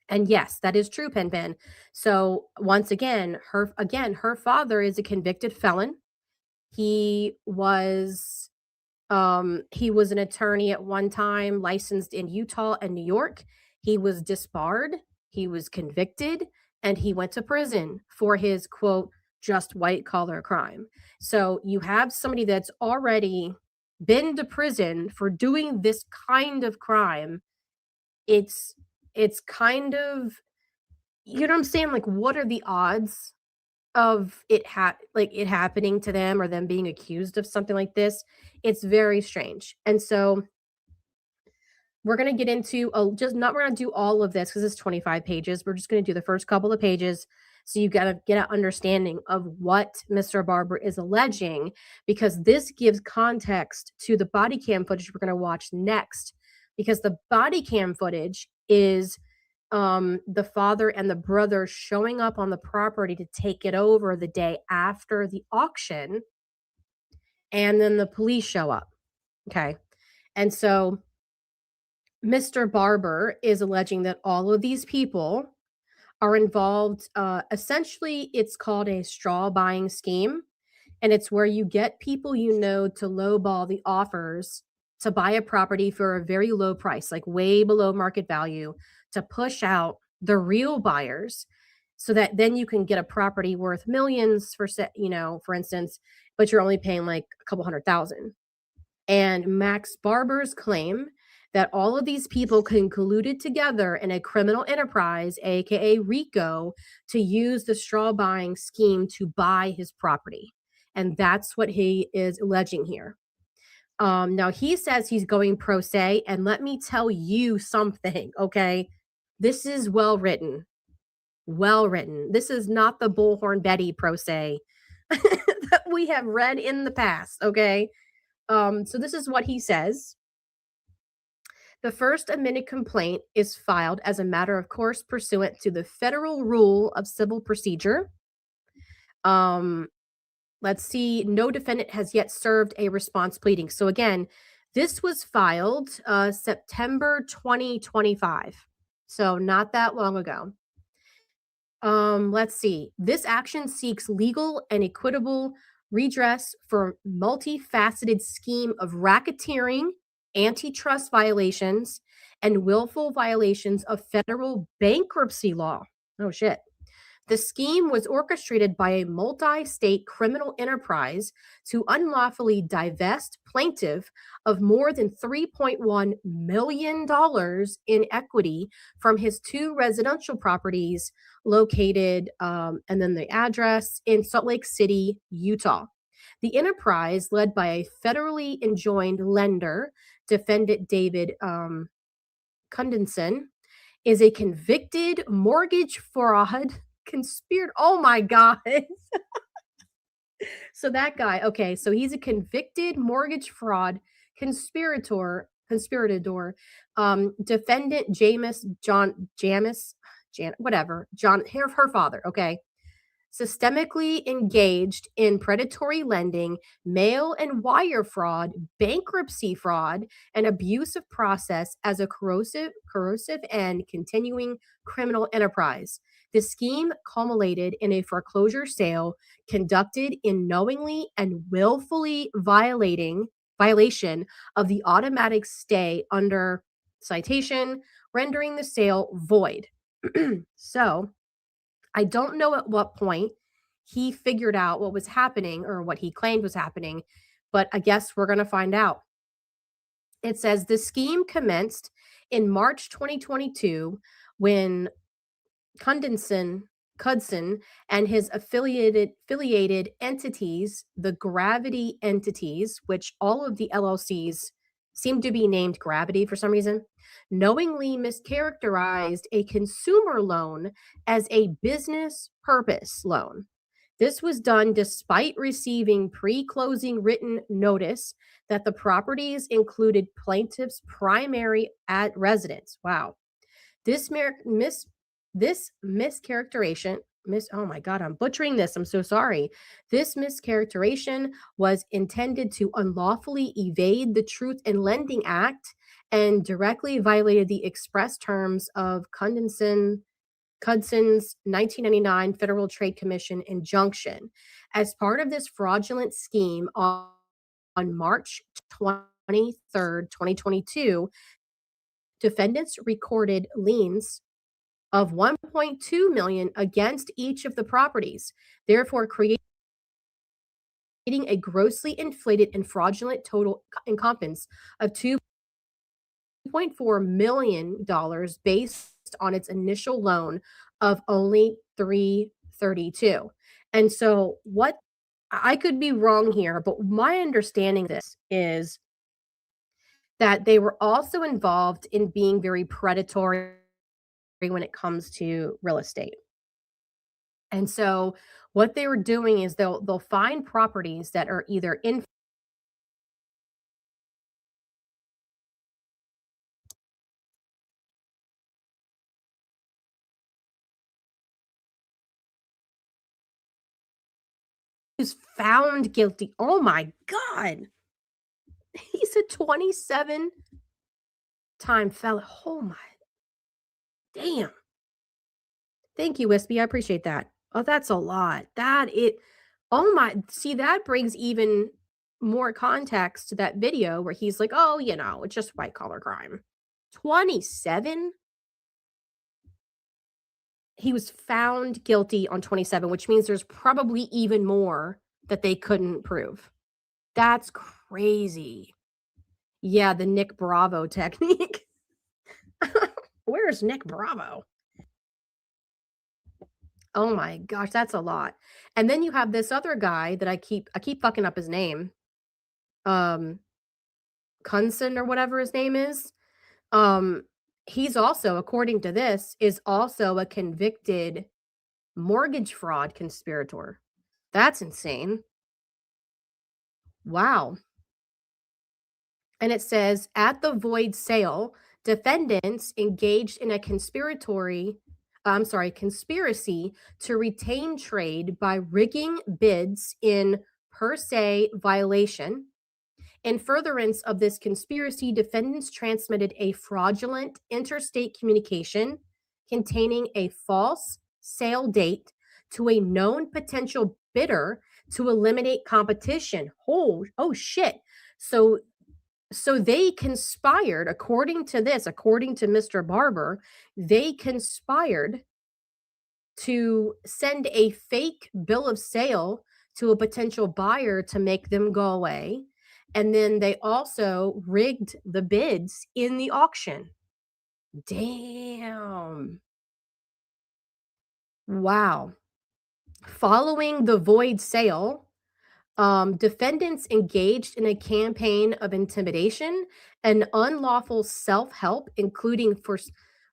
Speaker 14: And yes, that is true, Pen Pen. So once again, her father is a convicted felon. He was an attorney at one time, licensed in Utah and New York. He was disbarred, he was convicted, and he went to prison for his quote just white collar crime. So you have somebody that's already been to prison for doing this kind of crime. It's kind of, you know what I'm saying? Like, what are the odds of it happening to them, or them being accused of something like this? It's very strange. And so we're going to get into we're going to do all of this because it's 25 pages. We're just going to do the first couple of pages, so you got to get an understanding of what Mr. Barber is alleging, because this gives context to the body cam footage we're going to watch next, because the body cam footage is the father and the brother showing up on the property to take it over the day after the auction, and then the police show up. Okay. And so Mr. Barber is alleging that all of these people are involved. Essentially, it's called a straw buying scheme. And it's where you get people to lowball the offers to buy a property for a very low price, like way below market value, to push out the real buyers, so that then you can get a property worth millions for instance, but you're only paying like a couple $100,000. And Max Barber's claim that all of these people colluded together in a criminal enterprise, aka RICO, to use the straw buying scheme to buy his property. And that's what he is alleging here. Now he says he's going pro se, and let me tell you something, okay? This is well written. Well written. This is not the Bullhorn Betty pro se that we have read in the past, okay? So this is what he says. The first amended complaint is filed as a matter of course pursuant to the Federal Rule of Civil Procedure. Let's see. No defendant has yet served a response pleading. So again, this was filed September 2025. So not that long ago. Let's see. This action seeks legal and equitable redress for multifaceted scheme of racketeering, antitrust violations, and willful violations of federal bankruptcy law. Oh shit. The scheme was orchestrated by a multi-state criminal enterprise to unlawfully divest plaintiff of more than $3.1 million in equity from his 2 residential properties located, and then the address, in Salt Lake City, Utah. The enterprise, led by a federally enjoined lender, defendant David Cundinson, is a convicted mortgage fraud conspirator. Oh my God. So that guy, okay, so he's a convicted mortgage fraud conspirator, defendant her father, okay, systemically engaged in predatory lending, mail and wire fraud, bankruptcy fraud, and abuse of process as a corrosive and continuing criminal enterprise. The scheme culminated in a foreclosure sale conducted in knowingly and willfully violation of the automatic stay under citation, rendering the sale void. So I don't know at what point he figured out what was happening or what he claimed was happening, but I guess we're going to find out. It says the scheme commenced in March 2022 when Cudson and his affiliated entities, the Gravity entities, which all of the LLCs seem to be named Gravity for some reason, knowingly mischaracterized a consumer loan as a business purpose loan. This was done despite receiving pre-closing written notice that the properties included plaintiff's primary residence. Wow. This mischaracterization, oh my God, I'm butchering this. I'm so sorry. This mischaracterization was intended to unlawfully evade the Truth in Lending Act and directly violated the express terms of Cudson's 1999 Federal Trade Commission injunction. As part of this fraudulent scheme, on March 23rd, 2022, defendants recorded liens of $1.2 million against each of the properties, therefore creating a grossly inflated and fraudulent total incompetence of $2.4 million based on its initial loan of only $332. And so what I could be wrong here, but my understanding of this is that they were also involved in being very predatory when it comes to real estate. And so what they were doing is they'll find properties that are either in is found guilty. Oh my God. He's a 27-time felon. Oh my damn. Thank you, Wispy. I appreciate that. Oh, that's a lot. Oh my, see, that brings even more context to that video where he's like, oh, it's just white collar crime. 27? He was found guilty on 27, which means there's probably even more that they couldn't prove. That's crazy. Yeah, the Nick Bravo technique. Where's Nick Bravo? Oh my gosh, that's a lot. And then you have this other guy that I keep fucking up his name. Kunson or whatever his name is. He's also, according to this, is also a convicted mortgage fraud conspirator. That's insane. Wow. And it says at the void sale, defendants engaged in a conspiracy to retain trade by rigging bids in per se violation. In furtherance of this conspiracy, defendants transmitted a fraudulent interstate communication containing a false sale date to a known potential bidder to eliminate competition. Oh shit. So they conspired, according to Mr. Barber, they conspired to send a fake bill of sale to a potential buyer to make them go away. And then they also rigged the bids in the auction. Damn. Wow. Following the void sale, defendants engaged in a campaign of intimidation and unlawful self-help, including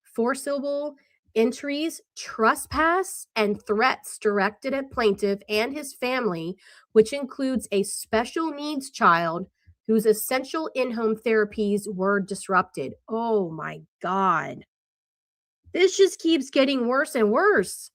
Speaker 14: forcible entries, trespass, and threats directed at plaintiff and his family, which includes a special needs child whose essential in-home therapies were disrupted. Oh my God. This just keeps getting worse and worse.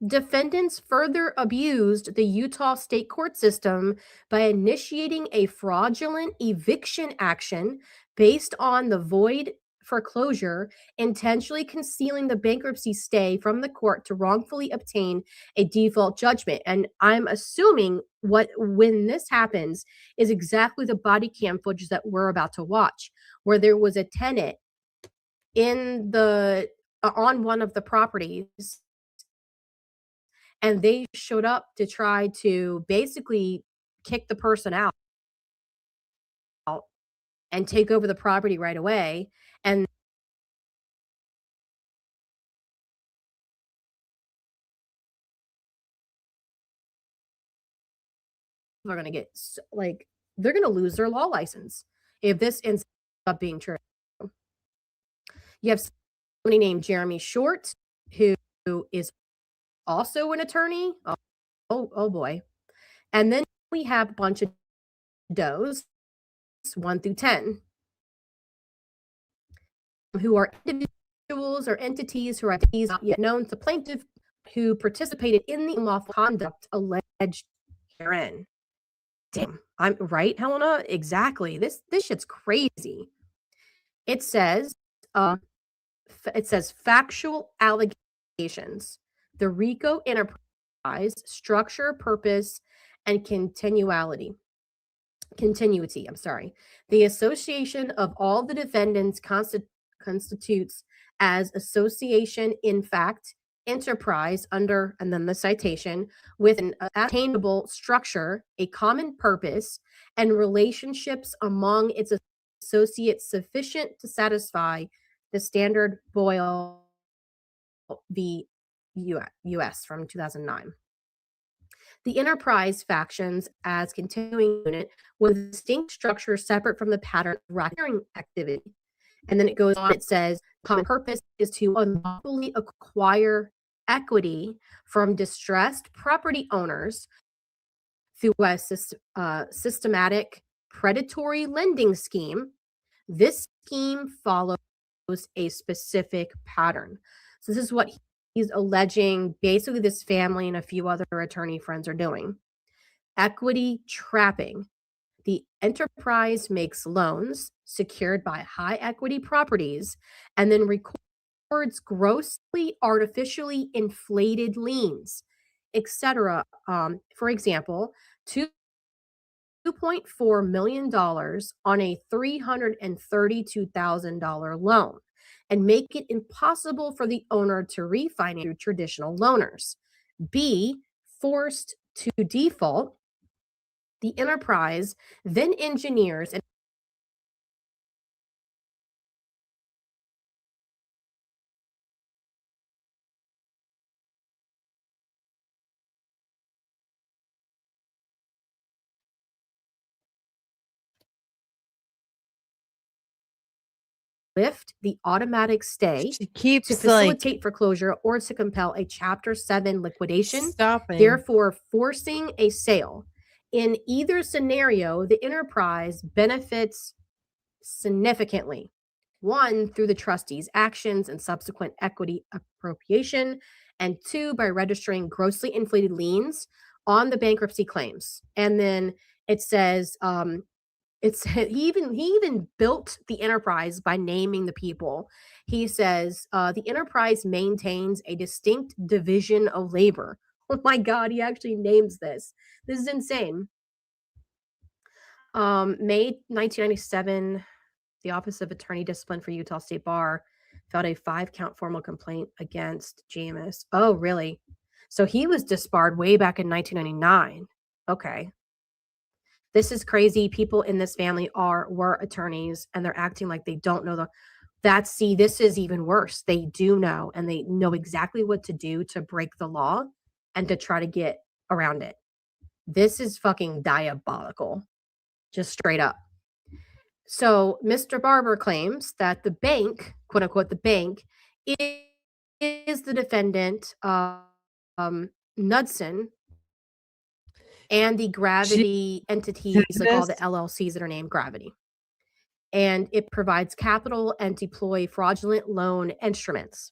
Speaker 14: Defendants further abused the Utah state court system by initiating a fraudulent eviction action based on the void foreclosure, intentionally concealing the bankruptcy stay from the court to wrongfully obtain a default judgment. And I'm assuming when this happens is exactly the body cam footage that we're about to watch, where there was a tenant in on one of the properties, and they showed up to try to basically kick the person out and take over the property right away. And they're going to get, they're going to lose their law license if this ends up being true. You have somebody named Jeremy Short, who is also an attorney. Oh boy. And then we have a bunch of does 1 through 10 who are individuals or entities who are not yet known to plaintiff who participated in the unlawful conduct alleged herein. Damn, I'm right, Helena? Exactly. This shit's crazy. It says factual allegations. The RICO enterprise, structure, purpose, and continuity. The association of all the defendants constitutes as association in fact, enterprise under, and then the citation, with an attainable structure, a common purpose, and relationships among its associates sufficient to satisfy the standard Boyle v. U.S. from 2009. The enterprise factions as continuing unit with a distinct structure separate from the pattern of racketeering activity. And then it goes on, it says, common purpose is to unlawfully acquire equity from distressed property owners through a systematic predatory lending scheme. This scheme follows a specific pattern. So this is what he's alleging basically this family and a few other attorney friends are doing. Equity trapping. The enterprise makes loans secured by high equity properties and then records grossly artificially inflated liens, etc. For example, $2.4 million on a $332,000 loan, and make it impossible for the owner to refinance through traditional loaners. B, forced to default. The enterprise then engineers an lift the automatic stay
Speaker 1: She keeps
Speaker 14: to facilitate foreclosure or to compel a Chapter 7 liquidation,
Speaker 1: stopping.
Speaker 14: therefore forcing a sale. In either scenario, the enterprise benefits significantly. One, through the trustee's actions and subsequent equity appropriation, and two, by registering grossly inflated liens on the bankruptcy claims. And then it says, he even built the enterprise by naming the people. He says the enterprise maintains a distinct division of labor. Oh my God, he actually names this. This is insane. May 1997, the Office of Attorney Discipline for Utah State Bar filed a 5-count formal complaint against Jamis. Oh, really? So he was disbarred way back in 1999. Okay. This is crazy. People in this family were attorneys, and they're acting like they don't know this is even worse. They do know, and they know exactly what to do to break the law and to try to get around it. This is fucking diabolical. Just straight up. So Mr. Barber claims that the bank, quote unquote, the bank is the defendant, Knudsen, and the Gravity entities, like all the LLCs that are named Gravity. And it provides capital and deploy fraudulent loan instruments.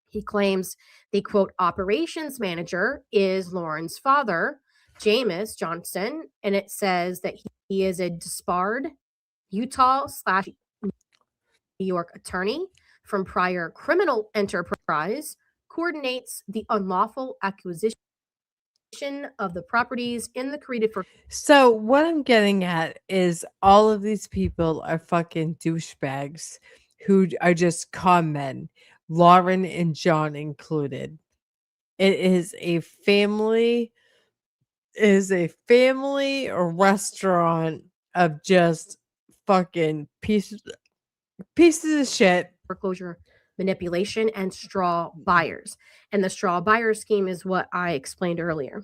Speaker 14: He claims the, quote, operations manager is Lauren's father, Jamis Johnson, and it says that he is a disbarred Utah/New York attorney from prior criminal enterprise, coordinates the unlawful acquisition of the properties in the created for.
Speaker 1: So what I'm getting at is all of these people are fucking douchebags who are just con men, Lauren and John included. It is a family restaurant of just fucking pieces of shit.
Speaker 14: Foreclosure manipulation and straw buyers. And the straw buyer scheme is what I explained earlier.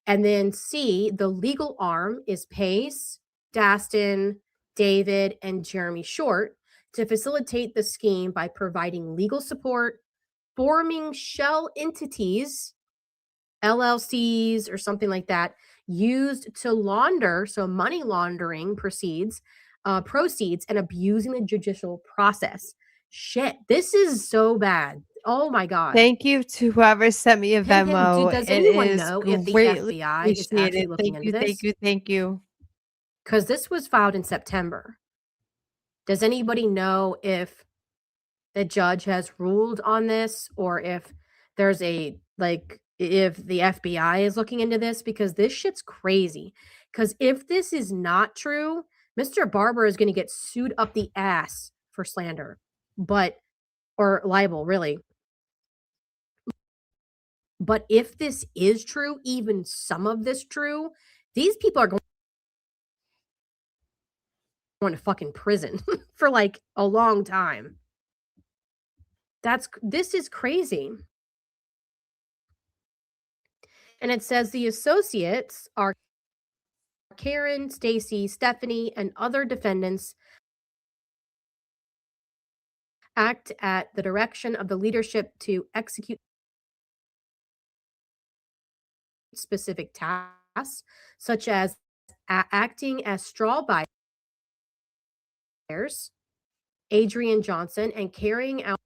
Speaker 14: And then C, the legal arm is Pace, Daston, David, and Jeremy Short to facilitate the scheme by providing legal support, forming shell entities, LLCs or something like that, used to launder, so money laundering proceeds, and abusing the judicial process. Shit, this is so bad. Oh my God.
Speaker 1: Thank you to whoever sent me a Venmo.
Speaker 14: Does
Speaker 1: It
Speaker 14: anyone
Speaker 1: is
Speaker 14: know if the
Speaker 1: greatly
Speaker 14: FBI is actually
Speaker 1: appreciated.
Speaker 14: looking into this?
Speaker 1: Thank you.
Speaker 14: Because this was filed in September. Does anybody know if the judge has ruled on this, or if there's if the FBI is looking into this? Because this shit's crazy. Because if this is not true, Mr. Barber is going to get sued up the ass for slander, or libel, really. But if this is true, even some of this true, these people are going to fucking prison for like a long time. This is crazy. And it says the associates are Karen, Stacy, Stephanie, and other defendants act at the direction of the leadership to execute specific tasks, such as acting as straw buyers, Adrian Johnson, and carrying out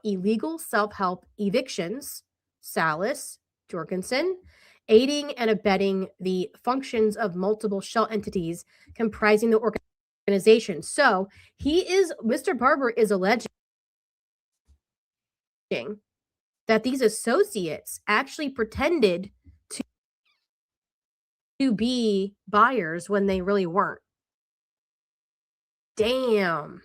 Speaker 14: illegal self-help evictions, Salas Jorgensen, aiding and abetting the functions of multiple shell entities comprising the organization. So Mr. Barber is alleging that these associates actually pretended to be buyers when they really weren't. Damn.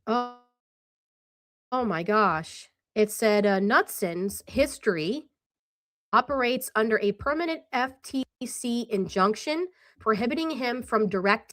Speaker 14: Oh my gosh. It said Knudsen's history operates under a permanent FTC injunction prohibiting him from direct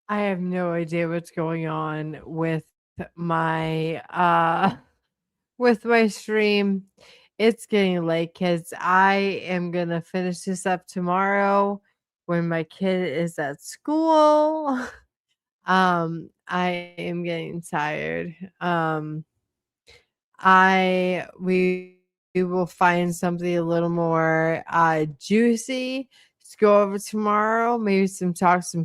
Speaker 1: I have no idea what's going on my with my stream. It's getting late, kids. I am gonna finish this up tomorrow when my kid is at school. I am getting tired. We will find something a little more juicy to go over tomorrow. Maybe some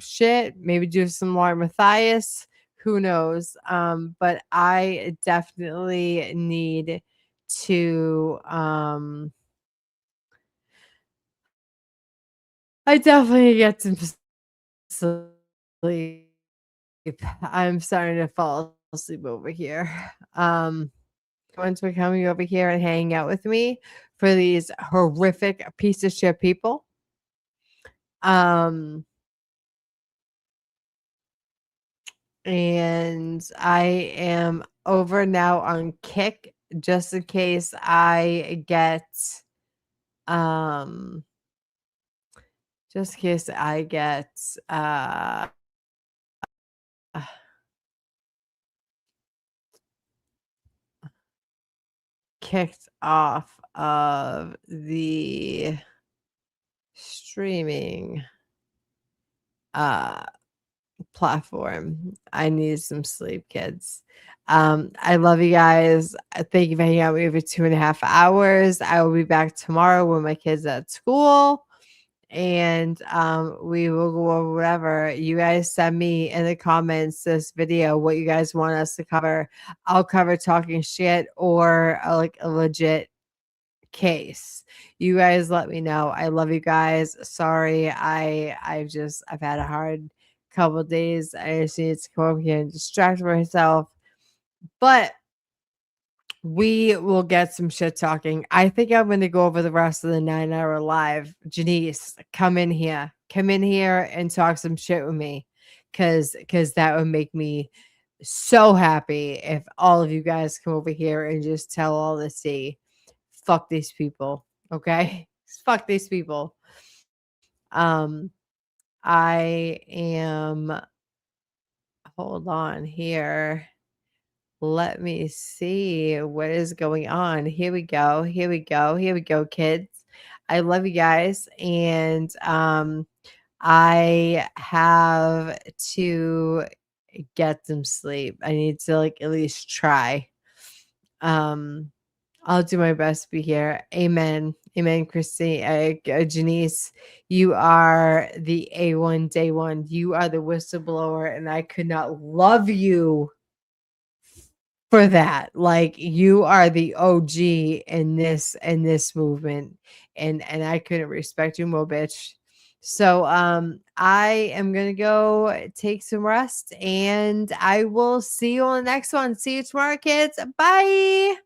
Speaker 1: shit. Maybe do some more Matthias. Who knows? But I definitely need to I definitely get some sleep. I'm starting to fall asleep over here. Once for coming over here and hanging out with me for these horrific piece of shit people. And I am over now on Kick just in case I get just in case I get kicked off of the streaming platform. I need some sleep, kids. I love you guys. Thank you for hanging out with me for 2.5 hours. I will be back tomorrow when my kids at school. And we will go over whatever you guys send me in the comments this video what you guys want us to cover. I'll cover talking shit or like a legit case. You guys let me know. I love you guys. Sorry, I've had a hard couple of days. I just need to come over here and distract myself. But we will get some shit talking. I think I'm going to go over the rest of the 9-hour live. Janice, come in here and talk some shit with me, because that would make me so happy if all of you guys come over here and just tell all the tea. Fuck these people, okay? Fuck these people. I am. Hold on here. Let me see what is going on. Here we go. Here we go, kids. I love you guys. And I have to get some sleep. I need to like at least try. I'll do my best to be here. Amen. Amen, Christine. Janice, you are the A1 day one. You are the whistleblower, and I could not love you for that. Like, you are the OG in this movement, and I couldn't respect you more, bitch. So I am gonna go take some rest, and I will see you on the next one. See you tomorrow, kids. Bye.